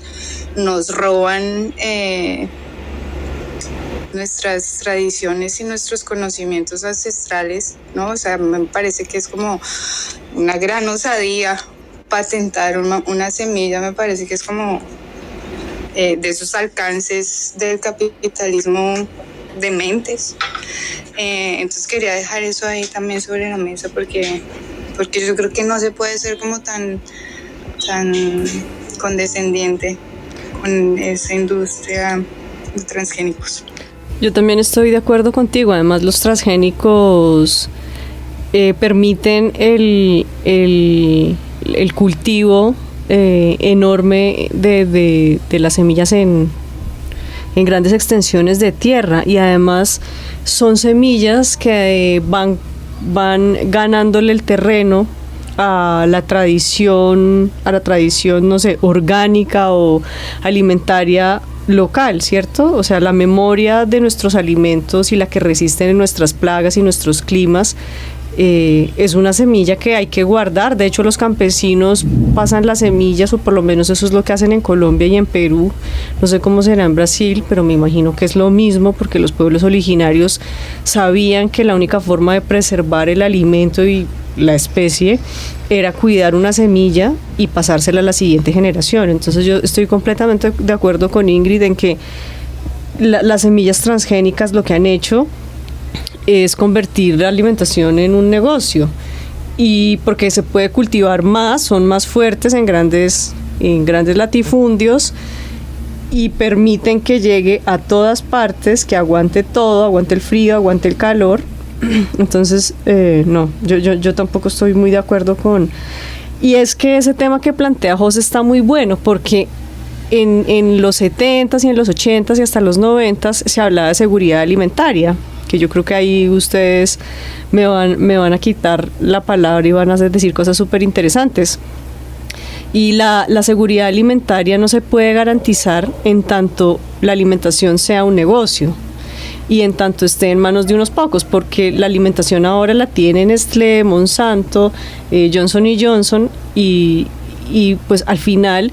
nos roban nuestras tradiciones y nuestros conocimientos ancestrales, ¿no? O sea, me parece que es como una gran osadía patentar una semilla, me parece que es como de esos alcances del capitalismo dementes. Entonces quería dejar eso ahí también sobre la mesa, porque yo creo que no se puede ser como tan condescendiente con esa industria de transgénicos. Yo también estoy de acuerdo contigo. Además, los transgénicos permiten el cultivo enorme de las semillas en grandes extensiones de tierra, y además son semillas que van ganándole el terreno a la tradición, no sé, orgánica o alimentaria local, ¿cierto? O sea, la memoria de nuestros alimentos y la que resisten en nuestras plagas y nuestros climas es una semilla que hay que guardar. De hecho, los campesinos pasan las semillas, o por lo menos eso es lo que hacen en Colombia y en Perú. No sé cómo será en Brasil, pero me imagino que es lo mismo, porque los pueblos originarios sabían que la única forma de preservar el alimento y la especie era cuidar una semilla y pasársela a la siguiente generación. Entonces yo estoy completamente de acuerdo con Ingrid en que las semillas transgénicas lo que han hecho es convertir la alimentación en un negocio, y porque se puede cultivar más, son más fuertes en grandes latifundios, y permiten que llegue a todas partes, que aguante todo, aguante el frío, aguante el calor. Entonces, no, yo tampoco estoy muy de acuerdo con... Y es que ese tema que plantea José está muy bueno, porque en los 70s y en los 80s y hasta los 90s se hablaba de seguridad alimentaria, que yo creo que ahí ustedes me van a quitar la palabra y van a decir cosas súper interesantes. Y la seguridad alimentaria no se puede garantizar en tanto la alimentación sea un negocio. y en tanto esté en manos de unos pocos, porque la alimentación ahora la tienen Nestlé, Monsanto, Johnson y Johnson, y pues al final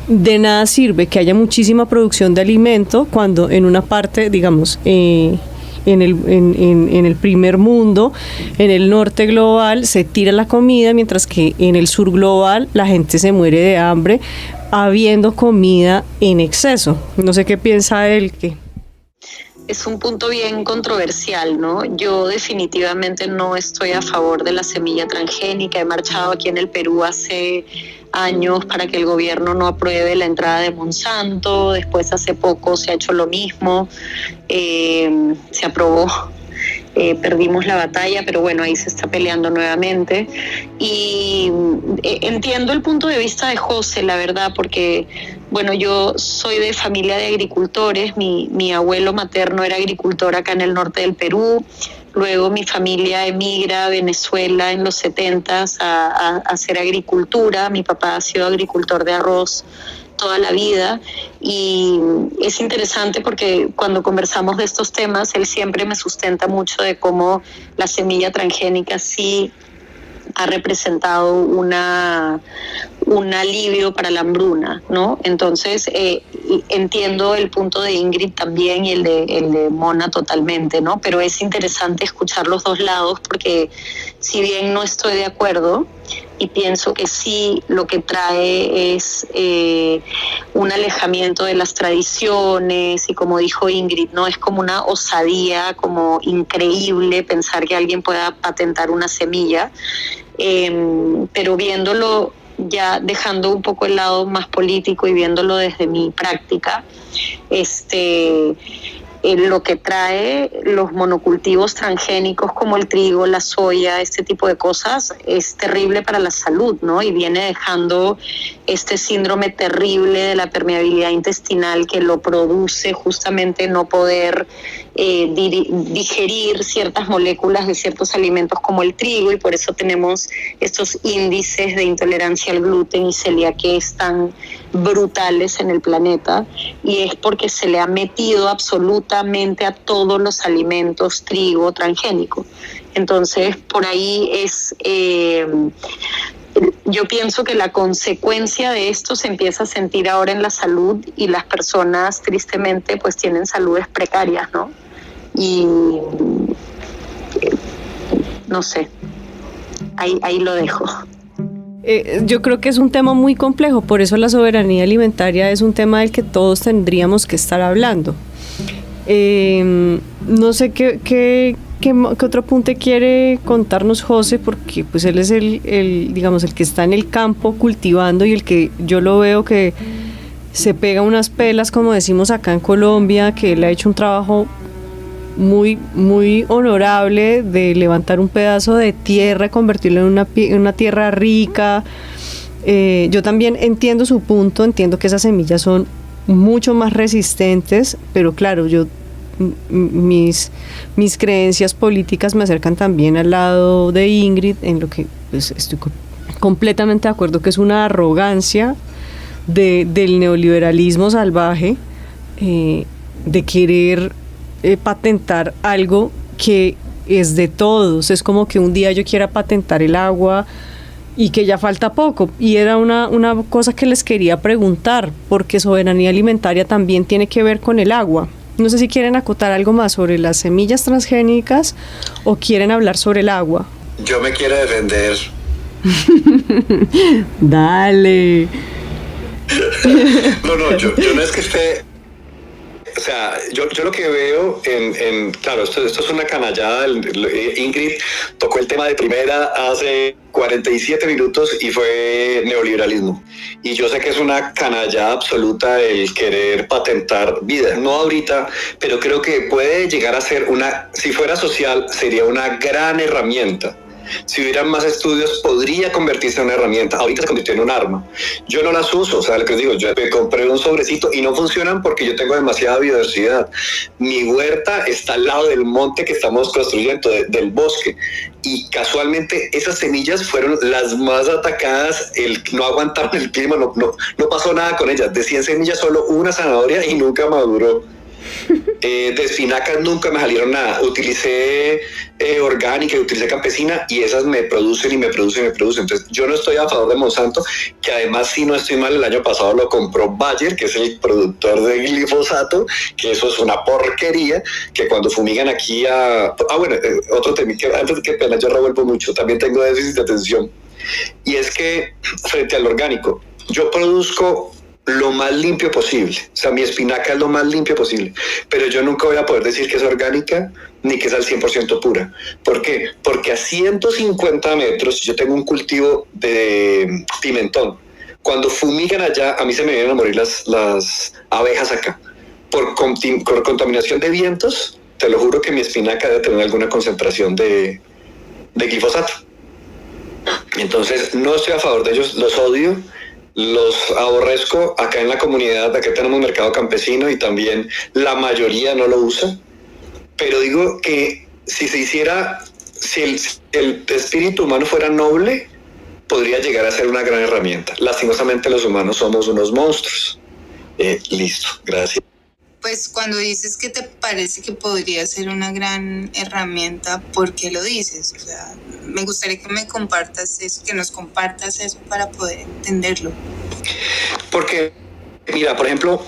de nada sirve que haya muchísima producción de alimento cuando en una parte, digamos, en el primer mundo, en el norte global, se tira la comida, mientras que en el sur global la gente se muere de hambre habiendo comida en exceso. No sé qué piensa él. Es un punto bien controversial, ¿no? Yo definitivamente no estoy a favor de la semilla transgénica. He marchado aquí en el Perú hace años para que el gobierno no apruebe la entrada de Monsanto. Después, hace poco, se ha hecho lo mismo. Se aprobó. Perdimos la batalla, pero bueno, ahí se está peleando nuevamente. Y entiendo el punto de vista de José, la verdad, porque, bueno, yo soy de familia de agricultores. Mi abuelo materno era agricultor acá en el norte del Perú. Luego mi familia emigra a Venezuela en los 70s a hacer agricultura. Mi papá ha sido agricultor de arroz toda la vida, y es interesante porque cuando conversamos de estos temas, él siempre me sustenta mucho de cómo la semilla transgénica sí ha representado un alivio para la hambruna, ¿no? Entonces, entiendo el punto de Ingrid también y el de Mona totalmente, ¿no? Pero es interesante escuchar los dos lados, porque si bien no estoy de acuerdo, y pienso que sí, lo que trae es un alejamiento de las tradiciones, y como dijo Ingrid, ¿no? Es como una osadía, como increíble pensar que alguien pueda patentar una semilla, pero viéndolo, ya dejando un poco el lado más político y viéndolo desde mi práctica, lo que trae los monocultivos transgénicos como el trigo, la soya, este tipo de cosas, es terrible para la salud, ¿no? Y viene dejando este síndrome terrible de la permeabilidad intestinal que lo produce justamente no poder digerir ciertas moléculas de ciertos alimentos como el trigo, y por eso tenemos estos índices de intolerancia al gluten y celiaquía tan brutales en el planeta, y es porque se le ha metido absolutamente a todos los alimentos trigo transgénico. Entonces, por ahí es... yo pienso que la consecuencia de esto se empieza a sentir ahora en la salud, y las personas tristemente pues tienen saludes precarias, ¿no? Y no sé, ahí lo dejo. Yo creo que es un tema muy complejo, por eso la soberanía alimentaria es un tema del que todos tendríamos que estar hablando. No sé qué otro punto quiere contarnos José, porque pues él es digamos, el que está en el campo cultivando, y el que yo lo veo que se pega unas pelas, como decimos acá en Colombia, que él ha hecho un trabajo muy, muy honorable de levantar un pedazo de tierra, convertirlo en una tierra rica. Yo también entiendo su punto, entiendo que esas semillas son mucho más resistentes, pero claro, mis creencias políticas me acercan también al lado de Ingrid, en lo que pues, estoy completamente de acuerdo, que es una arrogancia del neoliberalismo salvaje, de querer patentar algo que es de todos. Es como que un día yo quiera patentar el agua y que ya falta poco, y era una cosa que les quería preguntar, porque soberanía alimentaria también tiene que ver con el agua. No sé si quieren acotar algo más sobre las semillas transgénicas o quieren hablar sobre el agua. Yo me quiero defender. Dale. No, yo no es que esté... O sea, yo lo que veo claro, esto es una canallada. Ingrid tocó el tema de primera hace 47 minutos y fue neoliberalismo. Y yo sé que es una canallada absoluta el querer patentar vida. No ahorita, pero creo que puede llegar a ser si fuera social, sería una gran herramienta. Si hubieran más estudios, podría convertirse en una herramienta. Ahorita se convirtió en un arma. Yo no las uso, o sea, lo que os digo, yo me compré un sobrecito y no funcionan porque yo tengo demasiada biodiversidad. Mi huerta está al lado del monte que estamos construyendo, del bosque. Y casualmente esas semillas fueron las más atacadas, no aguantaron el clima, no pasó nada con ellas. De 100 semillas, solo una zanahoria y nunca maduró. De espinacas nunca me salieron nada. Utilicé orgánica, utilicé campesina y esas me producen y me producen y me producen. Entonces yo no estoy a favor de Monsanto, que además, si no estoy mal, el año pasado lo compró Bayer, que es el productor de glifosato, que eso es una porquería, que cuando fumigan aquí otro tema, que antes que pena, yo revuelvo mucho, también tengo déficit de atención. Y es que frente al orgánico, yo produzco lo más limpio posible, o sea, mi espinaca es lo más limpio posible, pero yo nunca voy a poder decir que es orgánica ni que es al 100% pura. ¿Por qué? Porque a 150 metros yo tengo un cultivo de pimentón. Cuando fumigan allá, a mí se me vienen a morir las abejas acá. Por contaminación de vientos, te lo juro que mi espinaca debe tener alguna concentración de glifosato. Entonces, no estoy a favor de ellos, los odio, los aborrezco. Acá en la comunidad, acá tenemos mercado campesino y también la mayoría no lo usa. Pero digo que si el espíritu humano fuera noble, podría llegar a ser una gran herramienta. Lastimosamente los humanos somos unos monstruos. Listo, gracias. Pues cuando dices que te parece que podría ser una gran herramienta, ¿por qué lo dices? O sea, me gustaría que me compartas eso, que nos compartas eso para poder entenderlo. Porque, mira, por ejemplo,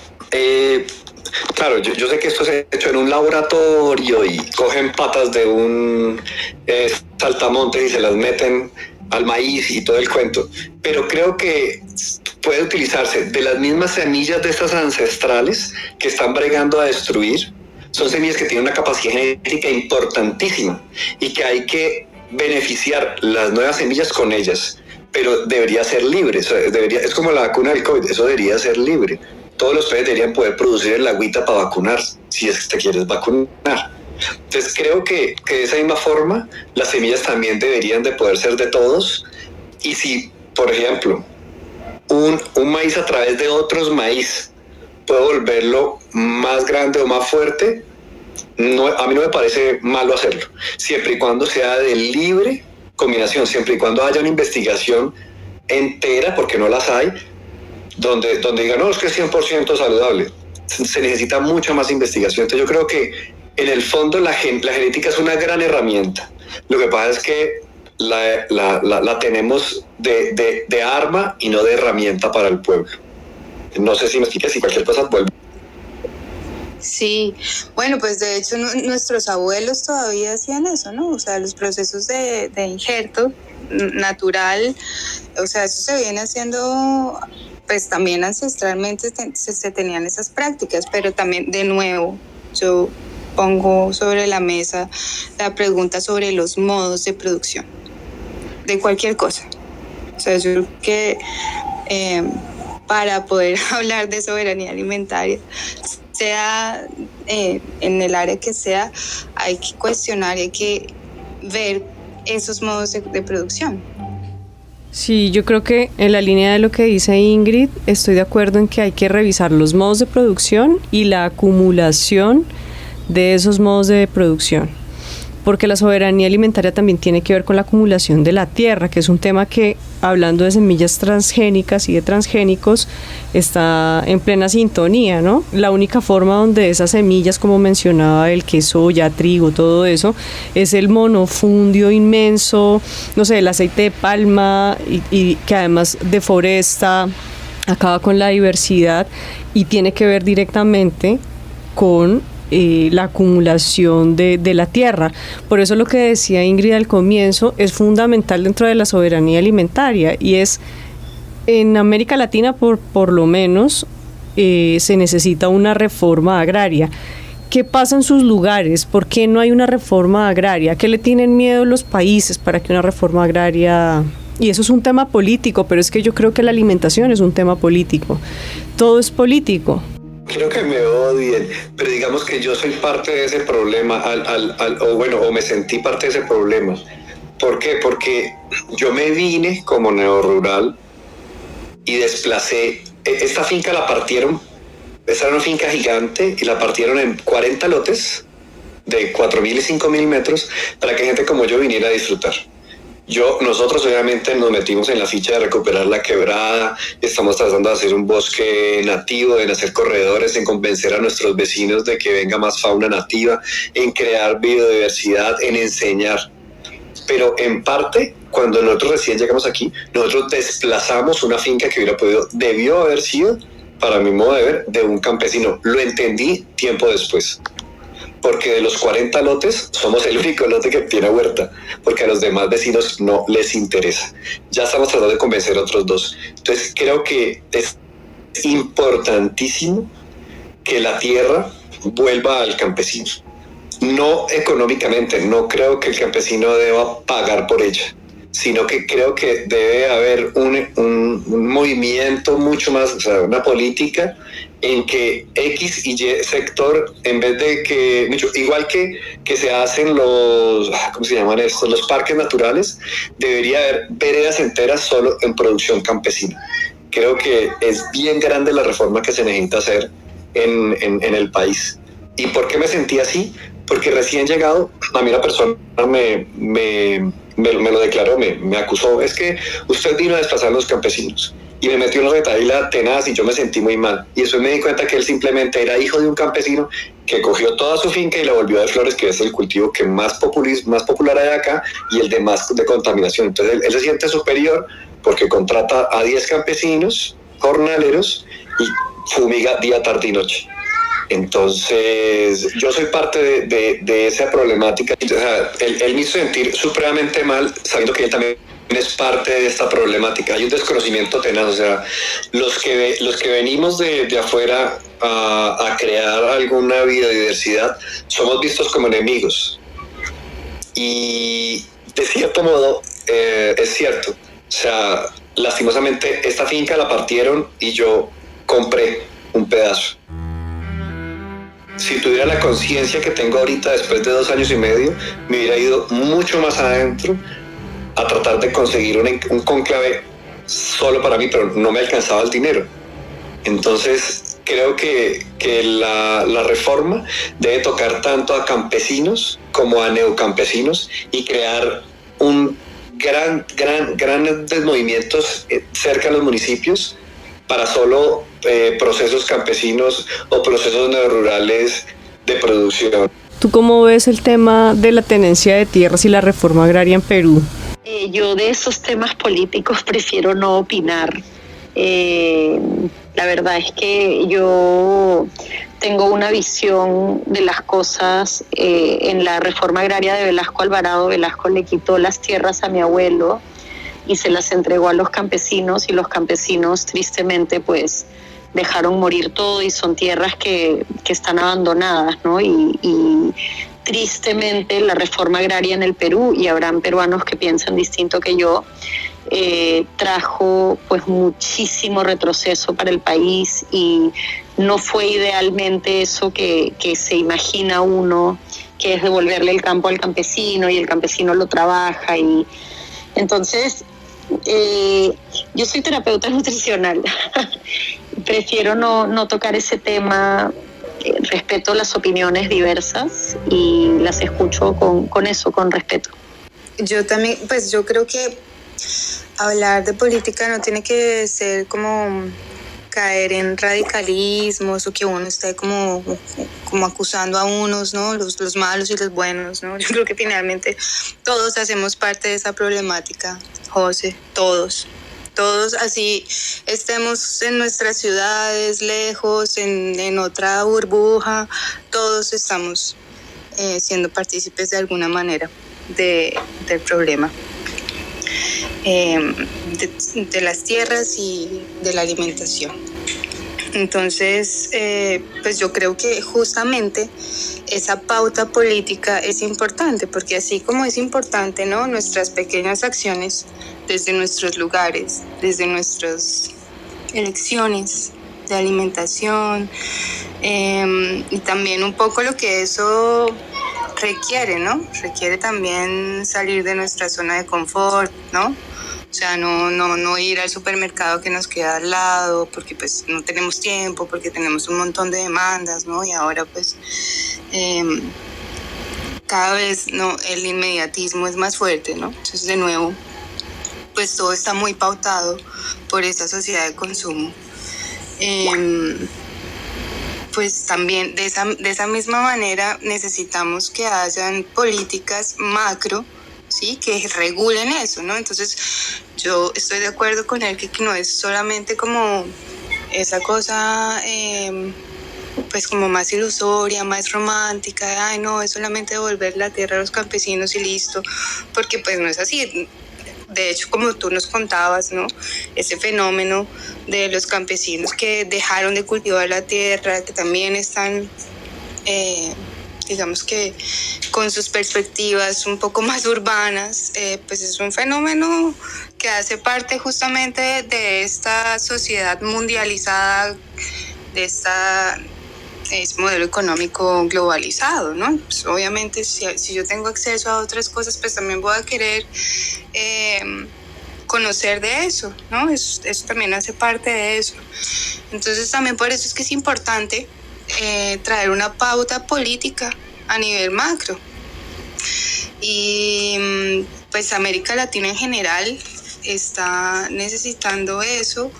claro, yo sé que esto se ha hecho en un laboratorio y cogen patas de un saltamontes y se las meten al maíz y todo el cuento, pero creo que puede utilizarse de las mismas semillas de estas ancestrales que están bregando a destruir. Son semillas que tienen una capacidad genética importantísima y que hay que beneficiar las nuevas semillas con ellas, pero debería ser libre. Es como la vacuna del COVID, eso debería ser libre. Todos los países deberían poder producir el agüita para vacunar, si es que te quieres vacunar. Entonces creo que de esa misma forma las semillas también deberían de poder ser de todos. Y si, por ejemplo, un maíz a través de otros maíz puede volverlo más grande o más fuerte, a mí no me parece malo hacerlo, siempre y cuando sea de libre combinación, siempre y cuando haya una investigación entera, porque no las hay, donde digan, no, es que es 100% saludable. Se necesita mucha más investigación. Entonces yo creo que en el fondo la genética es una gran herramienta. Lo que pasa es que la tenemos de arma y no de herramienta para el pueblo. No sé si me expliques, si cualquier cosa vuelve. Sí, bueno, pues de hecho nuestros abuelos todavía hacían eso, ¿no? O sea, los procesos de injerto natural, o sea, eso se viene haciendo, pues también ancestralmente se tenían esas prácticas, pero también, de nuevo, yo pongo sobre la mesa la pregunta sobre los modos de producción de cualquier cosa. O sea, yo creo que para poder hablar de soberanía alimentaria, sea en el área que sea, hay que cuestionar y hay que ver esos modos de producción. Sí, yo creo que en la línea de lo que dice Ingrid, estoy de acuerdo en que hay que revisar los modos de producción y la acumulación de esos modos de producción, porque la soberanía alimentaria también tiene que ver con la acumulación de la tierra, que es un tema que, hablando de semillas transgénicas y de transgénicos, está en plena sintonía, ¿no? La única forma donde esas semillas, como mencionaba, el que soya, trigo, todo eso, es el monofundio inmenso, no sé, el aceite de palma, y que además deforesta, acaba con la diversidad y tiene que ver directamente con la acumulación de la tierra. Por eso lo que decía Ingrid al comienzo es fundamental dentro de la soberanía alimentaria, y es, en América Latina por lo menos, se necesita una reforma agraria. ¿Qué pasa en sus lugares? ¿Por qué no hay una reforma agraria? ¿A qué le tienen miedo los países para que una reforma agraria? Y eso es un tema político, pero es que yo creo que la alimentación es un tema político. Todo es político. Quiero que me odien, pero digamos que yo soy parte de ese problema, o me sentí parte de ese problema. ¿Por qué? Porque yo me vine como neorrural y desplacé. Esta finca la partieron, esta era una finca gigante y la partieron en 40 lotes de 4.000 y 5.000 metros para que gente como yo viniera a disfrutar. Nosotros obviamente nos metimos en la ficha de recuperar la quebrada, estamos tratando de hacer un bosque nativo, en hacer corredores, en convencer a nuestros vecinos de que venga más fauna nativa, en crear biodiversidad, en enseñar. Pero en parte, cuando nosotros recién llegamos aquí, nosotros desplazamos una finca que debió haber sido, para mi modo de ver, de un campesino. Lo entendí tiempo después. Porque de los 40 lotes, somos el único lote que tiene huerta, porque a los demás vecinos no les interesa. Ya estamos tratando de convencer a otros 2. Entonces creo que es importantísimo que la tierra vuelva al campesino. No económicamente, no creo que el campesino deba pagar por ella, sino que creo que debe haber un movimiento mucho más, o sea, una política en que X y Y sector, en vez de que, igual que se hacen ¿cómo se llaman estos? Los parques naturales, debería haber veredas enteras solo en producción campesina. Creo que es bien grande la reforma que se necesita hacer en el país. ¿Y por qué me sentí así? Porque recién llegado, a mí una persona me lo declaró, me acusó, es que usted vino a desplazar a los campesinos. Y me metió una retaíla tenaz y yo me sentí muy mal. Y después me di cuenta que él simplemente era hijo de un campesino que cogió toda su finca y la volvió de flores, que es el cultivo que más popular hay acá y el de más de contaminación. Entonces él se siente superior porque contrata a 10 campesinos, jornaleros, y fumiga día, tarde y noche. Entonces yo soy parte de esa problemática. O sea, él me hizo sentir supremamente mal, sabiendo que él también es parte de esta problemática. Hay un desconocimiento tenaz. O sea, los que venimos de afuera a crear alguna biodiversidad somos vistos como enemigos, y de cierto modo es cierto. O sea, lastimosamente esta finca la partieron y yo compré un pedazo. Si tuviera la conciencia que tengo ahorita, después de 2 años y medio, me hubiera ido mucho más adentro a tratar de conseguir un cónclave solo para mí, pero no me alcanzaba el dinero. Entonces creo que la reforma debe tocar tanto a campesinos como a neocampesinos y crear un grandes movimientos cerca de los municipios para solo procesos campesinos o procesos neorurales de producción. ¿Tú cómo ves el tema de la tenencia de tierras y la reforma agraria en Perú? Yo de esos temas políticos prefiero no opinar. La verdad es que yo tengo una visión de las cosas. En la reforma agraria de Velasco Alvarado, Velasco le quitó las tierras a mi abuelo y se las entregó a los campesinos, y los campesinos tristemente pues dejaron morir todo, y son tierras que están abandonadas, ¿no? Y tristemente la reforma agraria en el Perú, y habrán peruanos que piensan distinto que yo, trajo pues muchísimo retroceso para el país, y no fue idealmente eso que se imagina uno, que es devolverle el campo al campesino y el campesino lo trabaja. Y entonces yo soy terapeuta nutricional. Prefiero no tocar ese tema. Respeto las opiniones diversas y las escucho con respeto. Yo también, pues yo creo que hablar de política no tiene que ser como caer en radicalismos, o que uno esté como acusando a unos, ¿no? Los malos y los buenos, ¿no? Yo creo que finalmente todos hacemos parte de esa problemática, José, todos, así estemos en nuestras ciudades, lejos, en otra burbuja, todos estamos siendo partícipes de alguna manera del problema. De las tierras y de la alimentación. Entonces, pues yo creo que justamente esa pauta política es importante, porque así como es importante, ¿no?, nuestras pequeñas acciones desde nuestros lugares, desde nuestras elecciones de alimentación, y también un poco lo que eso requiere, ¿no? Requiere también salir de nuestra zona de confort, ¿no? O sea, no ir al supermercado que nos queda al lado porque pues no tenemos tiempo, porque tenemos un montón de demandas, ¿no? Y ahora pues cada vez no, el inmediatismo es más fuerte, ¿no? Entonces, de nuevo, pues todo está muy pautado por esta sociedad de consumo. Pues también de esa misma manera necesitamos que hayan políticas macro, ¿sí? Que regulen eso, ¿no? Entonces yo estoy de acuerdo con él que no es solamente como esa cosa pues como más ilusoria, más romántica, de, ay no, es solamente devolver la tierra a los campesinos y listo, porque pues no es así. De hecho, como tú nos contabas, ¿no? Ese fenómeno de los campesinos que dejaron de cultivar la tierra, que también están, digamos que con sus perspectivas un poco más urbanas, pues es un fenómeno que hace parte justamente de esta sociedad mundializada, de este modelo económico globalizado, ¿no? Pues obviamente si yo tengo acceso a otras cosas, pues también voy a querer conocer de eso, ¿no? Eso también hace parte de eso. Entonces también por eso es que es importante traer una pauta política a nivel macro. Y pues América Latina en general está necesitando eso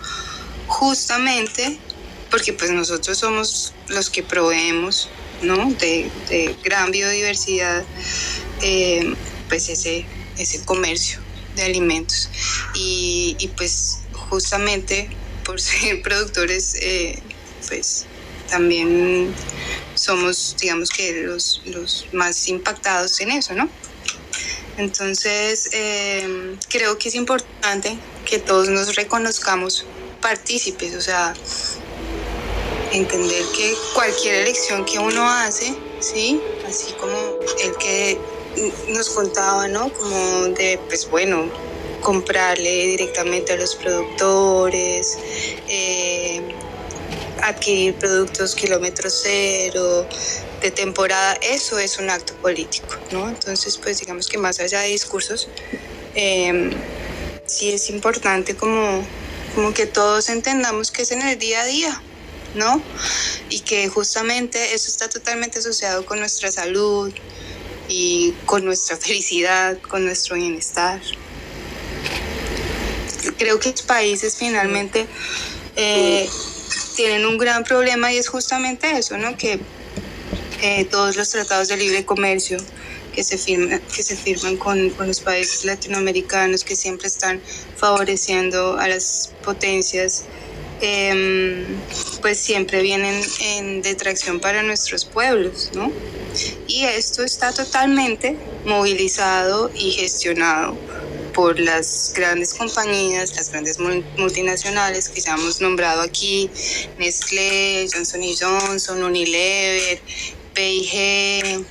justamente porque pues nosotros somos los que proveemos, ¿no? de gran biodiversidad, pues ese comercio de alimentos y pues justamente por ser productores pues también somos, digamos que los más impactados en eso, ¿no? Entonces creo que es importante que todos nos reconozcamos partícipes, o sea, entender que cualquier elección que uno hace, ¿sí? Así como el que nos contaba, ¿no? Como de, pues bueno, comprarle directamente a los productores, adquirir productos kilómetro cero, de temporada, eso es un acto político, ¿no? Entonces, pues digamos que más allá de discursos, sí es importante como que todos entendamos que es en el día a día, ¿no? Y que justamente eso está totalmente asociado con nuestra salud y con nuestra felicidad, con nuestro bienestar. Creo que los países finalmente tienen un gran problema y es justamente eso, ¿no? Que todos los tratados de libre comercio que se firman con los países latinoamericanos que siempre están favoreciendo a las potencias, pues siempre vienen en detracción para nuestros pueblos, ¿no? Y esto está totalmente movilizado y gestionado por las grandes compañías, las grandes multinacionales que ya hemos nombrado aquí, Nestlé, Johnson & Johnson, Unilever, P&G,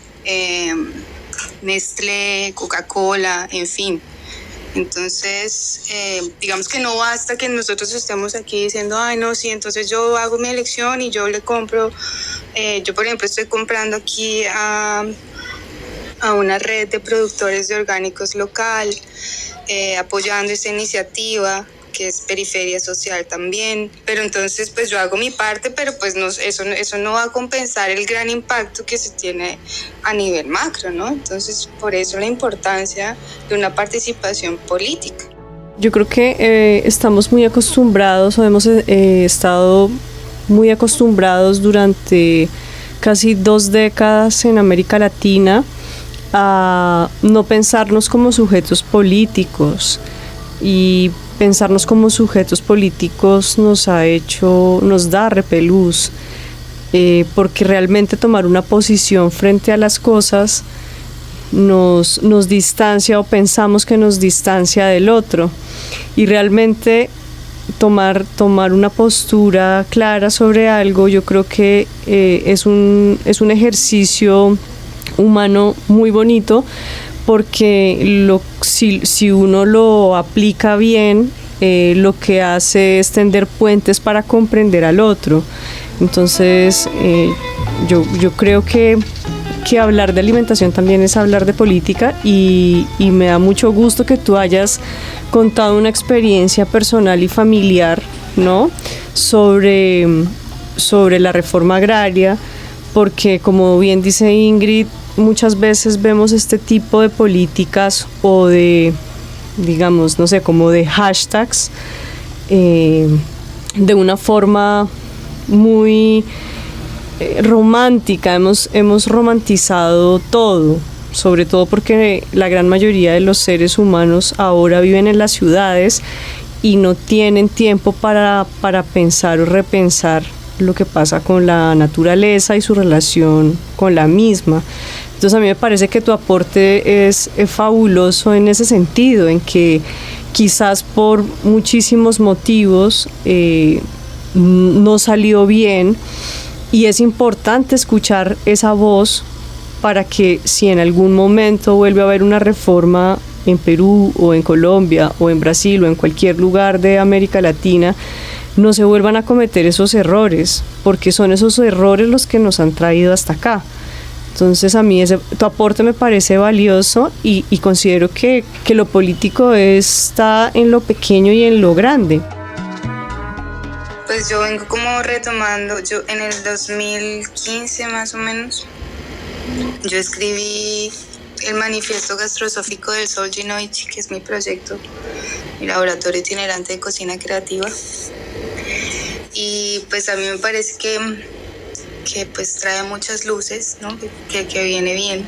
Nestlé, Coca-Cola, en fin. Entonces, digamos que no basta que nosotros estemos aquí diciendo, ay, no, sí, entonces yo hago mi elección y yo le compro, yo por ejemplo estoy comprando aquí a una red de productores de orgánicos local, apoyando esta iniciativa que es periferia social también, pero entonces pues yo hago mi parte, pero pues no, eso no va a compensar el gran impacto que se tiene a nivel macro, ¿no? Entonces por eso la importancia de una participación política. Yo creo que estamos muy acostumbrados o hemos estado muy acostumbrados durante casi 2 décadas en América Latina a no pensarnos como sujetos políticos, y pensarnos como sujetos políticos nos da repelús, porque realmente tomar una posición frente a las cosas nos distancia o pensamos que nos distancia del otro, y realmente tomar una postura clara sobre algo, yo creo que es un ejercicio humano muy bonito, porque si uno lo aplica bien, lo que hace es tender puentes para comprender al otro. Entonces yo creo que hablar de alimentación también es hablar de política, y me da mucho gusto que tú hayas contado una experiencia personal y familiar, ¿no? sobre la reforma agraria, porque como bien dice Ingrid, muchas veces vemos este tipo de políticas o de, digamos, no sé, como de hashtags de una forma muy romántica. Hemos romantizado todo, sobre todo porque la gran mayoría de los seres humanos ahora viven en las ciudades y no tienen tiempo para pensar o repensar lo que pasa con la naturaleza y su relación con la misma. Entonces a mí me parece que tu aporte es fabuloso en ese sentido, en que quizás por muchísimos motivos no salió bien, y es importante escuchar esa voz para que si en algún momento vuelve a haber una reforma en Perú o en Colombia o en Brasil o en cualquier lugar de América Latina, no se vuelvan a cometer esos errores, porque son esos errores los que nos han traído hasta acá. Entonces a mí tu aporte me parece valioso y considero que lo político está en lo pequeño y en lo grande. Pues yo vengo como retomando, yo en el 2015 más o menos, yo escribí el manifiesto gastrosófico del Solzhenitsyn, que es mi proyecto, mi laboratorio itinerante de cocina creativa. Y pues a mí me parece que pues trae muchas luces, ¿no? que viene bien.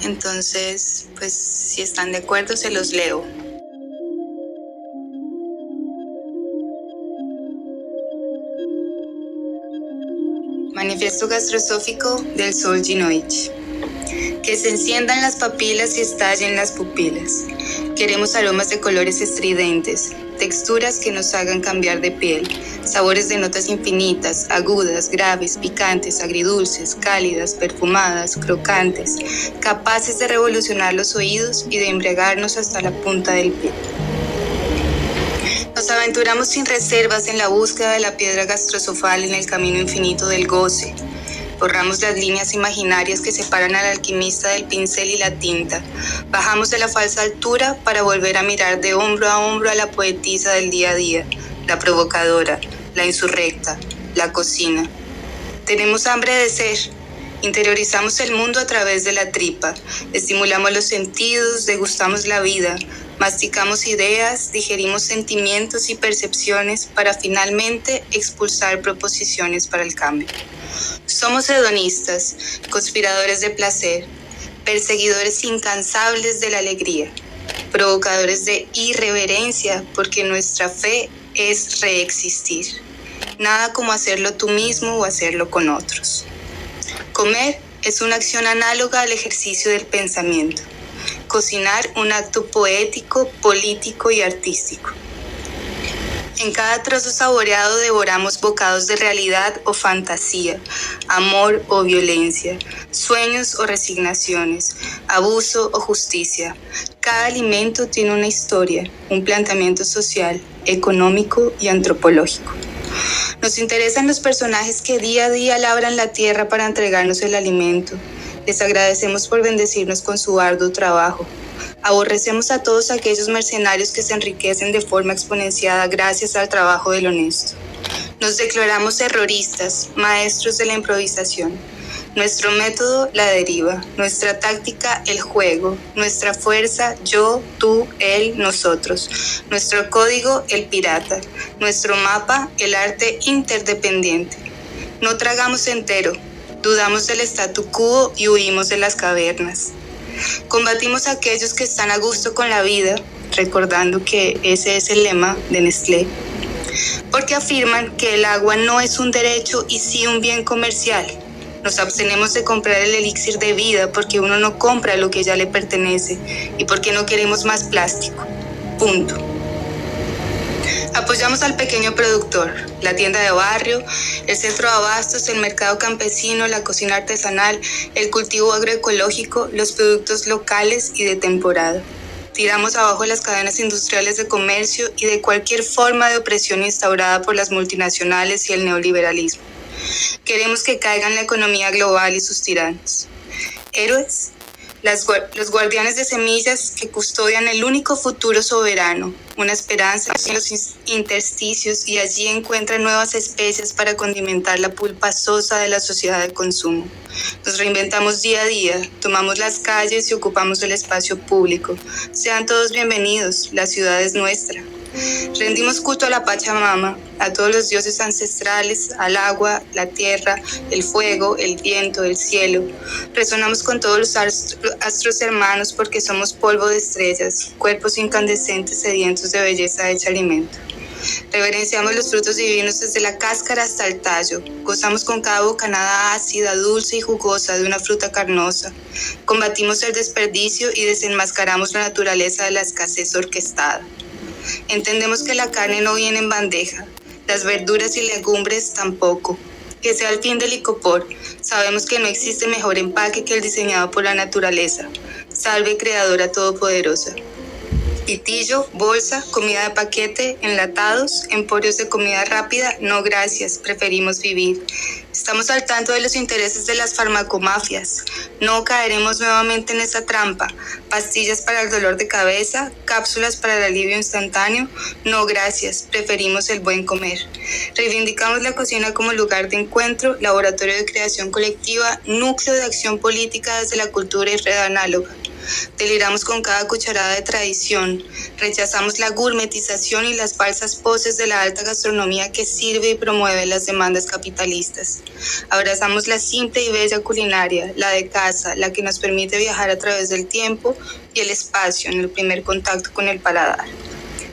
Entonces, pues si están de acuerdo, se los leo. Manifiesto gastrosófico del Solzhenitsyn. Que se enciendan las papilas y estallen las pupilas. Queremos aromas de colores estridentes, texturas que nos hagan cambiar de piel, sabores de notas infinitas, agudas, graves, picantes, agridulces, cálidas, perfumadas, crocantes, capaces de revolucionar los oídos y de embriagarnos hasta la punta del pie. Nos aventuramos sin reservas en la búsqueda de la piedra gastrosofal en el camino infinito del goce. Borramos las líneas imaginarias que separan al alquimista del pincel y la tinta. Bajamos de la falsa altura para volver a mirar de hombro a hombro a la poetisa del día a día, la provocadora, la insurrecta, la cocina. Tenemos hambre de ser. Interiorizamos el mundo a través de la tripa. Estimulamos los sentidos, degustamos la vida. Masticamos ideas, digerimos sentimientos y percepciones para finalmente expulsar proposiciones para el cambio. Somos hedonistas, conspiradores de placer, perseguidores incansables de la alegría, provocadores de irreverencia, porque nuestra fe es reexistir. Nada como hacerlo tú mismo o hacerlo con otros. Comer es una acción análoga al ejercicio del pensamiento. Cocinar, un acto poético, político y artístico. En cada trozo saboreado devoramos bocados de realidad o fantasía, amor o violencia, sueños o resignaciones, abuso o justicia. Cada alimento tiene una historia, un planteamiento social, económico y antropológico. Nos interesan los personajes que día a día labran la tierra para entregarnos el alimento. Les agradecemos por bendecirnos con su arduo trabajo. Aborrecemos a todos aquellos mercenarios que se enriquecen de forma exponenciada gracias al trabajo del honesto. Nos declaramos terroristas, maestros de la improvisación. Nuestro método, la deriva. Nuestra táctica, el juego. Nuestra fuerza, yo, tú, él, nosotros. Nuestro código, el pirata. Nuestro mapa, el arte interdependiente. No tragamos entero. Dudamos del statu quo y huimos de las cavernas. Combatimos a aquellos que están a gusto con la vida, recordando que ese es el lema de Nestlé, porque afirman que el agua no es un derecho y sí un bien comercial. Nos abstenemos de comprar el elixir de vida porque uno no compra lo que ya le pertenece y porque no queremos más plástico. Punto. Apoyamos al pequeño productor, la tienda de barrio, el centro de abastos, el mercado campesino, la cocina artesanal, el cultivo agroecológico, los productos locales y de temporada. Tiramos abajo las cadenas industriales de comercio y de cualquier forma de opresión instaurada por las multinacionales y el neoliberalismo. Queremos que caigan la economía global y sus tiranos. Héroes, los guardianes de semillas que custodian el único futuro soberano, una esperanza en los intersticios, y allí encuentran nuevas especias para condimentar la pulpa sosa de la sociedad de consumo. Nos reinventamos día a día, tomamos las calles y ocupamos el espacio público. Sean todos bienvenidos, la ciudad es nuestra. Rendimos culto a la Pachamama, a todos los dioses ancestrales, al agua, la tierra, el fuego, el viento, el cielo. Resonamos con todos los astros hermanos porque somos polvo de estrellas, cuerpos incandescentes sedientos de belleza hecha alimento. Reverenciamos los frutos divinos desde la cáscara hasta el tallo. Gozamos con cada bocanada ácida, dulce y jugosa de una fruta carnosa. Combatimos el desperdicio y desenmascaramos la naturaleza de la escasez orquestada. Entendemos que la carne no viene en bandeja, las verduras y legumbres tampoco. Que sea el fin del icopor, sabemos que no existe mejor empaque que el diseñado por la naturaleza. Salve Creadora Todopoderosa. Pitillo, bolsa, comida de paquete, enlatados, emporios de comida rápida, no gracias, preferimos vivir. Estamos al tanto de los intereses de las farmacomafias. No caeremos nuevamente en esa trampa. Pastillas para el dolor de cabeza, cápsulas para el alivio instantáneo, no gracias, preferimos el buen comer. Reivindicamos la cocina como lugar de encuentro, laboratorio de creación colectiva, núcleo de acción política desde la cultura y red análoga. Deliramos con cada cucharada de tradición, rechazamos la gourmetización y las falsas poses de la alta gastronomía que sirve y promueve las demandas capitalistas. Abrazamos la simple y bella culinaria, la de casa, la que nos permite viajar a través del tiempo y el espacio en el primer contacto con el paladar.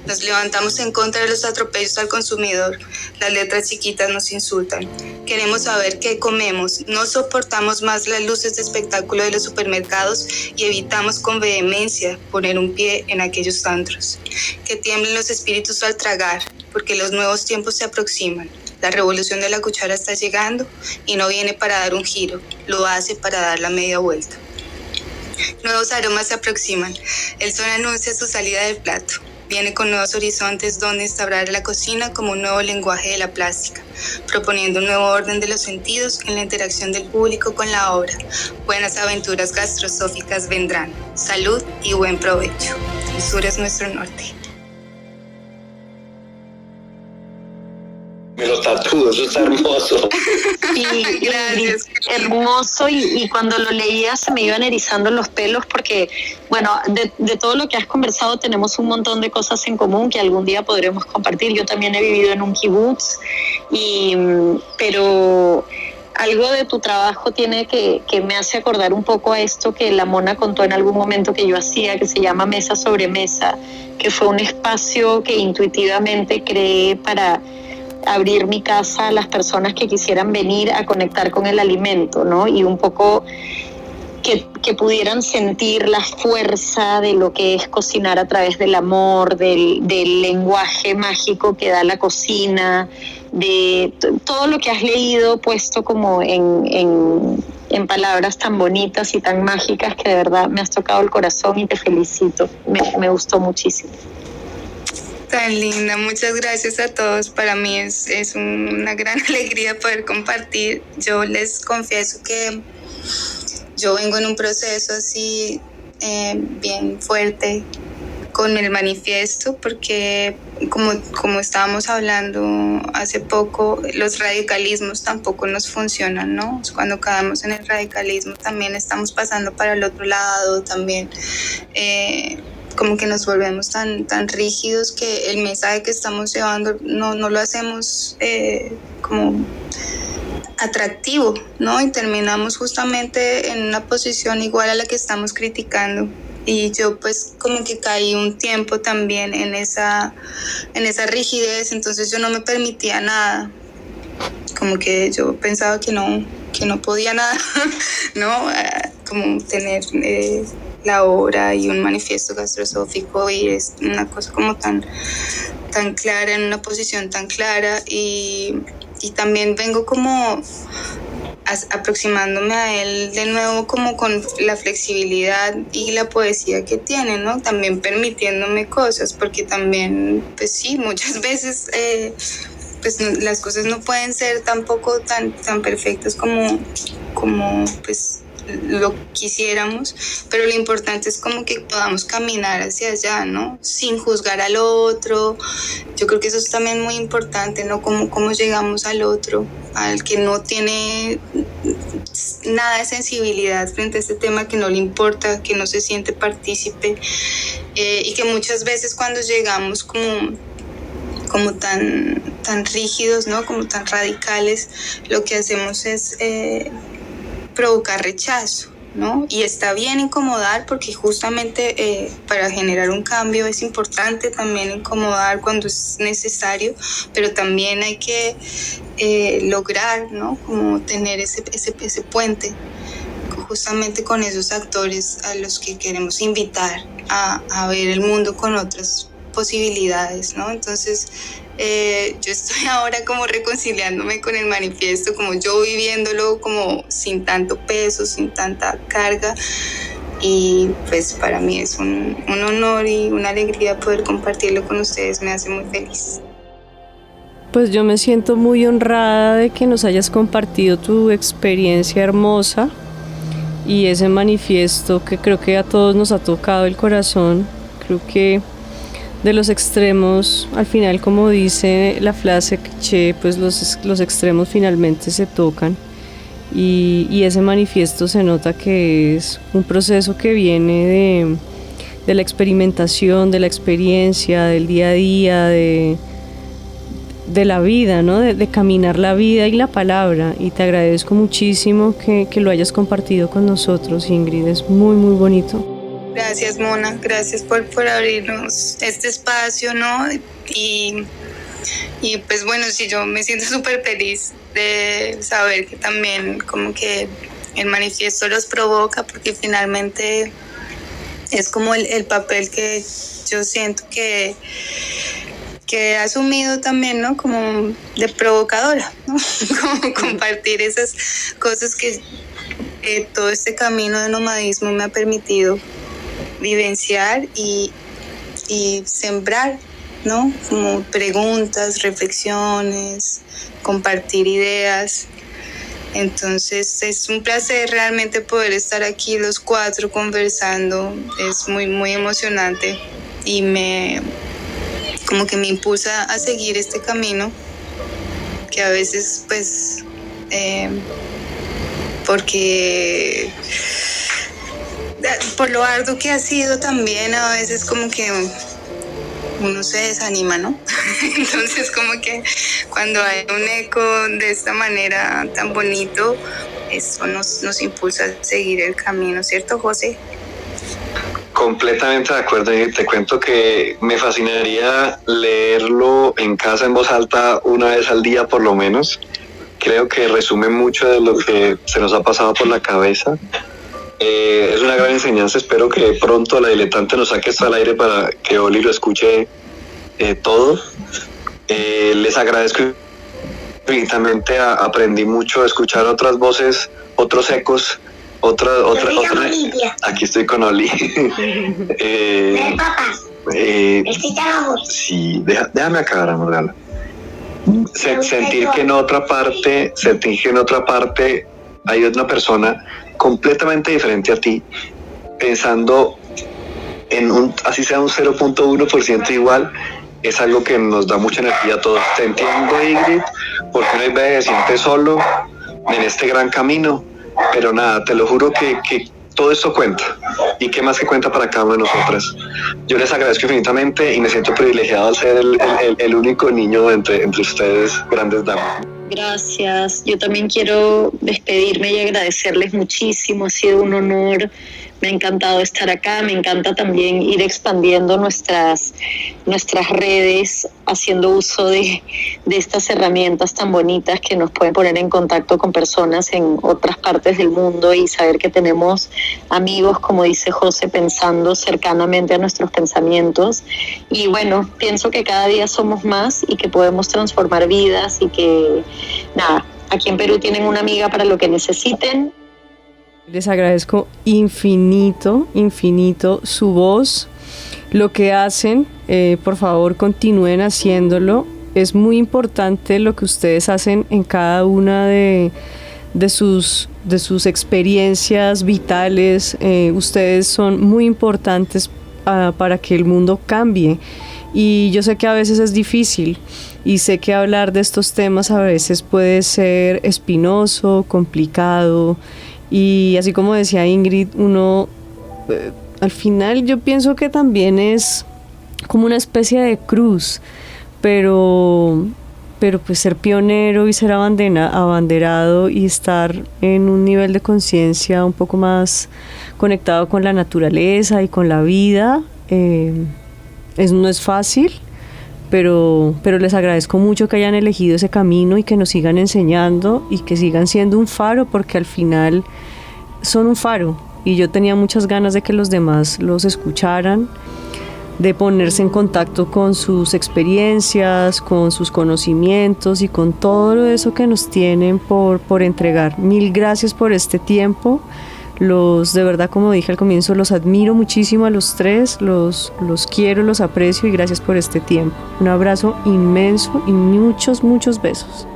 Nos levantamos en contra de los atropellos al consumidor. Las letras chiquitas nos insultan. Queremos saber qué comemos. No soportamos más las luces de espectáculo de los supermercados y evitamos con vehemencia poner un pie en aquellos antros. Que tiemblen los espíritus al tragar, porque los nuevos tiempos se aproximan. La revolución de la cuchara está llegando y no viene para dar un giro, lo hace para dar la media vuelta. Nuevos aromas se aproximan. El sol anuncia su salida del plato. Viene con nuevos horizontes donde instaurar la cocina como un nuevo lenguaje de la plástica, proponiendo un nuevo orden de los sentidos en la interacción del público con la obra. Buenas aventuras gastrosóficas vendrán. Salud y buen provecho. El sur es nuestro norte. Me lo tatúo, eso está hermoso. Gracias. Hermoso, y cuando lo leía se me iban erizando los pelos porque, bueno, de todo lo que has conversado tenemos un montón de cosas en común que algún día podremos compartir. Yo también he vivido en un kibutz, pero algo de tu trabajo tiene que me hace acordar un poco a esto que la Mona contó en algún momento que yo hacía, que se llama Mesa sobre Mesa, que fue un espacio que intuitivamente creé para abrir mi casa a las personas que quisieran venir a conectar con el alimento, ¿no? Y un poco que pudieran sentir la fuerza de lo que es cocinar a través del amor, del lenguaje mágico que da la cocina, de todo lo que has leído puesto como en palabras tan bonitas y tan mágicas que de verdad me has tocado el corazón y te felicito. Me gustó muchísimo. Tan linda, muchas gracias a todos. Para mí es una gran alegría poder compartir. Yo les confieso que yo vengo en un proceso así bien fuerte con el manifiesto, porque como estábamos hablando hace poco, los radicalismos tampoco nos funcionan, ¿no? Cuando caemos en el radicalismo también estamos pasando para el otro lado, también como que nos volvemos tan rígidos que el mensaje que estamos llevando no lo hacemos como atractivo, ¿no? Y terminamos justamente en una posición igual a la que estamos criticando. Y yo pues como que caí un tiempo también en esa rigidez, entonces yo no me permitía nada, como que yo pensaba que no podía nada, ¿no? Como tener la obra y un manifiesto gastrosófico, y es una cosa como tan clara, en una posición tan clara, y también vengo como aproximándome a él de nuevo como con la flexibilidad y la poesía que tiene, ¿no? También permitiéndome cosas, porque también, pues sí, muchas veces pues las cosas no pueden ser tampoco tan perfectas como pues lo quisiéramos, pero lo importante es como que podamos caminar hacia allá, ¿no? Sin juzgar al otro. Yo creo que eso es también muy importante, ¿no? Cómo llegamos al otro, al que no tiene nada de sensibilidad frente a este tema, que no le importa, que no se siente partícipe, y que muchas veces cuando llegamos como tan rígidos, ¿no? Como tan radicales, lo que hacemos es provocar rechazo, ¿no? Y está bien incomodar, porque justamente para generar un cambio es importante también incomodar cuando es necesario, pero también hay que lograr, ¿no? Como tener ese puente justamente con esos actores a los que queremos invitar a ver el mundo con otras posibilidades, ¿no? Entonces yo estoy ahora como reconciliándome con el manifiesto, como yo viviéndolo como sin tanto peso, sin tanta carga, y pues para mí es un honor y una alegría poder compartirlo con ustedes, me hace muy feliz. Pues yo me siento muy honrada de que nos hayas compartido tu experiencia hermosa y ese manifiesto que creo que a todos nos ha tocado el corazón. Creo que de los extremos, al final, como dice la frase cliché, pues los extremos finalmente se tocan, y ese manifiesto se nota que es un proceso que viene de la experimentación, de la experiencia, del día a día, de la vida, ¿no? De caminar la vida y la palabra, y te agradezco muchísimo que lo hayas compartido con nosotros, Ingrid, es muy muy bonito. Gracias, Mona, gracias por abrirnos este espacio, ¿no? Y pues bueno, sí, yo me siento súper feliz de saber que también como que el manifiesto los provoca, porque finalmente es como el papel que yo siento que he asumido también, ¿no? Como de provocadora, ¿no? Como compartir esas cosas que todo este camino de nomadismo me ha permitido vivenciar y sembrar, ¿no? Como preguntas, reflexiones, compartir ideas. Entonces es un placer realmente poder estar aquí los cuatro conversando, es muy muy emocionante y como que me impulsa a seguir este camino, que a veces pues porque por lo arduo que ha sido también, a veces como que uno se desanima, ¿no? Entonces como que cuando hay un eco de esta manera tan bonito, eso nos impulsa a seguir el camino, ¿cierto, José? Completamente de acuerdo, y te cuento que me fascinaría leerlo en casa en voz alta una vez al día por lo menos. Creo que resume mucho de lo que se nos ha pasado por la cabeza. Es una gran enseñanza, espero que pronto la diletante nos saque esto al aire para que Oli lo escuche todo. Les agradezco infinitamente, aprendí mucho a escuchar otras voces, otros ecos, otras. Aquí estoy con Oli. Sí, déjame acabar, Morgana. Sentir que en otra parte hay otra persona completamente diferente a ti, pensando en así sea un 0.1% igual, es algo que nos da mucha energía a todos. Te entiendo, Ingrid, porque uno a veces se siente solo en este gran camino, pero nada, te lo juro que todo esto cuenta, y qué más que cuenta para cada uno de nosotras. Yo les agradezco infinitamente y me siento privilegiado al ser el único niño entre ustedes, grandes damas. Gracias. Yo también quiero despedirme y agradecerles muchísimo. Ha sido un honor. Me ha encantado estar acá. Me encanta también ir expandiendo nuestras redes, haciendo uso de estas herramientas tan bonitas que nos pueden poner en contacto con personas en otras partes del mundo, y saber que tenemos amigos, como dice José, pensando cercanamente a nuestros pensamientos. Y bueno, pienso que cada día somos más y que podemos transformar vidas, y que nada, aquí en Perú tienen una amiga para lo que necesiten. Les agradezco infinito su voz, lo que hacen. Por favor, continúen haciéndolo. Es muy importante lo que ustedes hacen en cada una de de sus experiencias vitales. Ustedes son muy importantes para que el mundo cambie. Y yo sé que a veces es difícil y sé que hablar de estos temas a veces puede ser espinoso, complicado. Y así como decía Ingrid, uno al final yo pienso que también es como una especie de cruz, pero pues ser pionero y ser abanderado y estar en un nivel de conciencia un poco más conectado con la naturaleza y con la vida, no es fácil, pero les agradezco mucho que hayan elegido ese camino y que nos sigan enseñando y que sigan siendo un faro, porque al final son un faro y yo tenía muchas ganas de que los demás los escucharan, de ponerse en contacto con sus experiencias, con sus conocimientos y con todo eso que nos tienen por entregar. Mil gracias por este tiempo. De verdad, como dije al comienzo, los admiro muchísimo a los tres, los quiero, los aprecio y gracias por este tiempo. Un abrazo inmenso y muchos, muchos besos.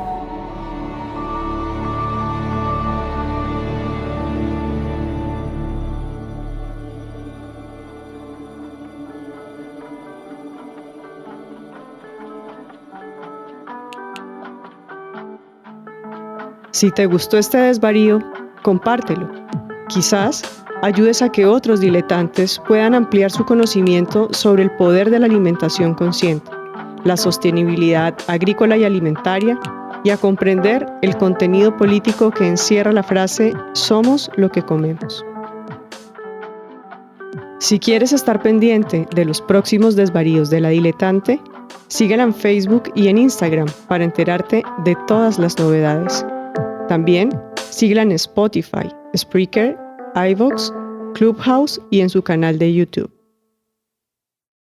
Si te gustó este desvarío, compártelo. Quizás ayudes a que otros diletantes puedan ampliar su conocimiento sobre el poder de la alimentación consciente, la sostenibilidad agrícola y alimentaria, y a comprender el contenido político que encierra la frase "somos lo que comemos". Si quieres estar pendiente de los próximos desvaríos de La Diletante, síguela en Facebook y en Instagram para enterarte de todas las novedades. También síguela en Spotify, Spreaker, iVoox, Clubhouse y en su canal de YouTube.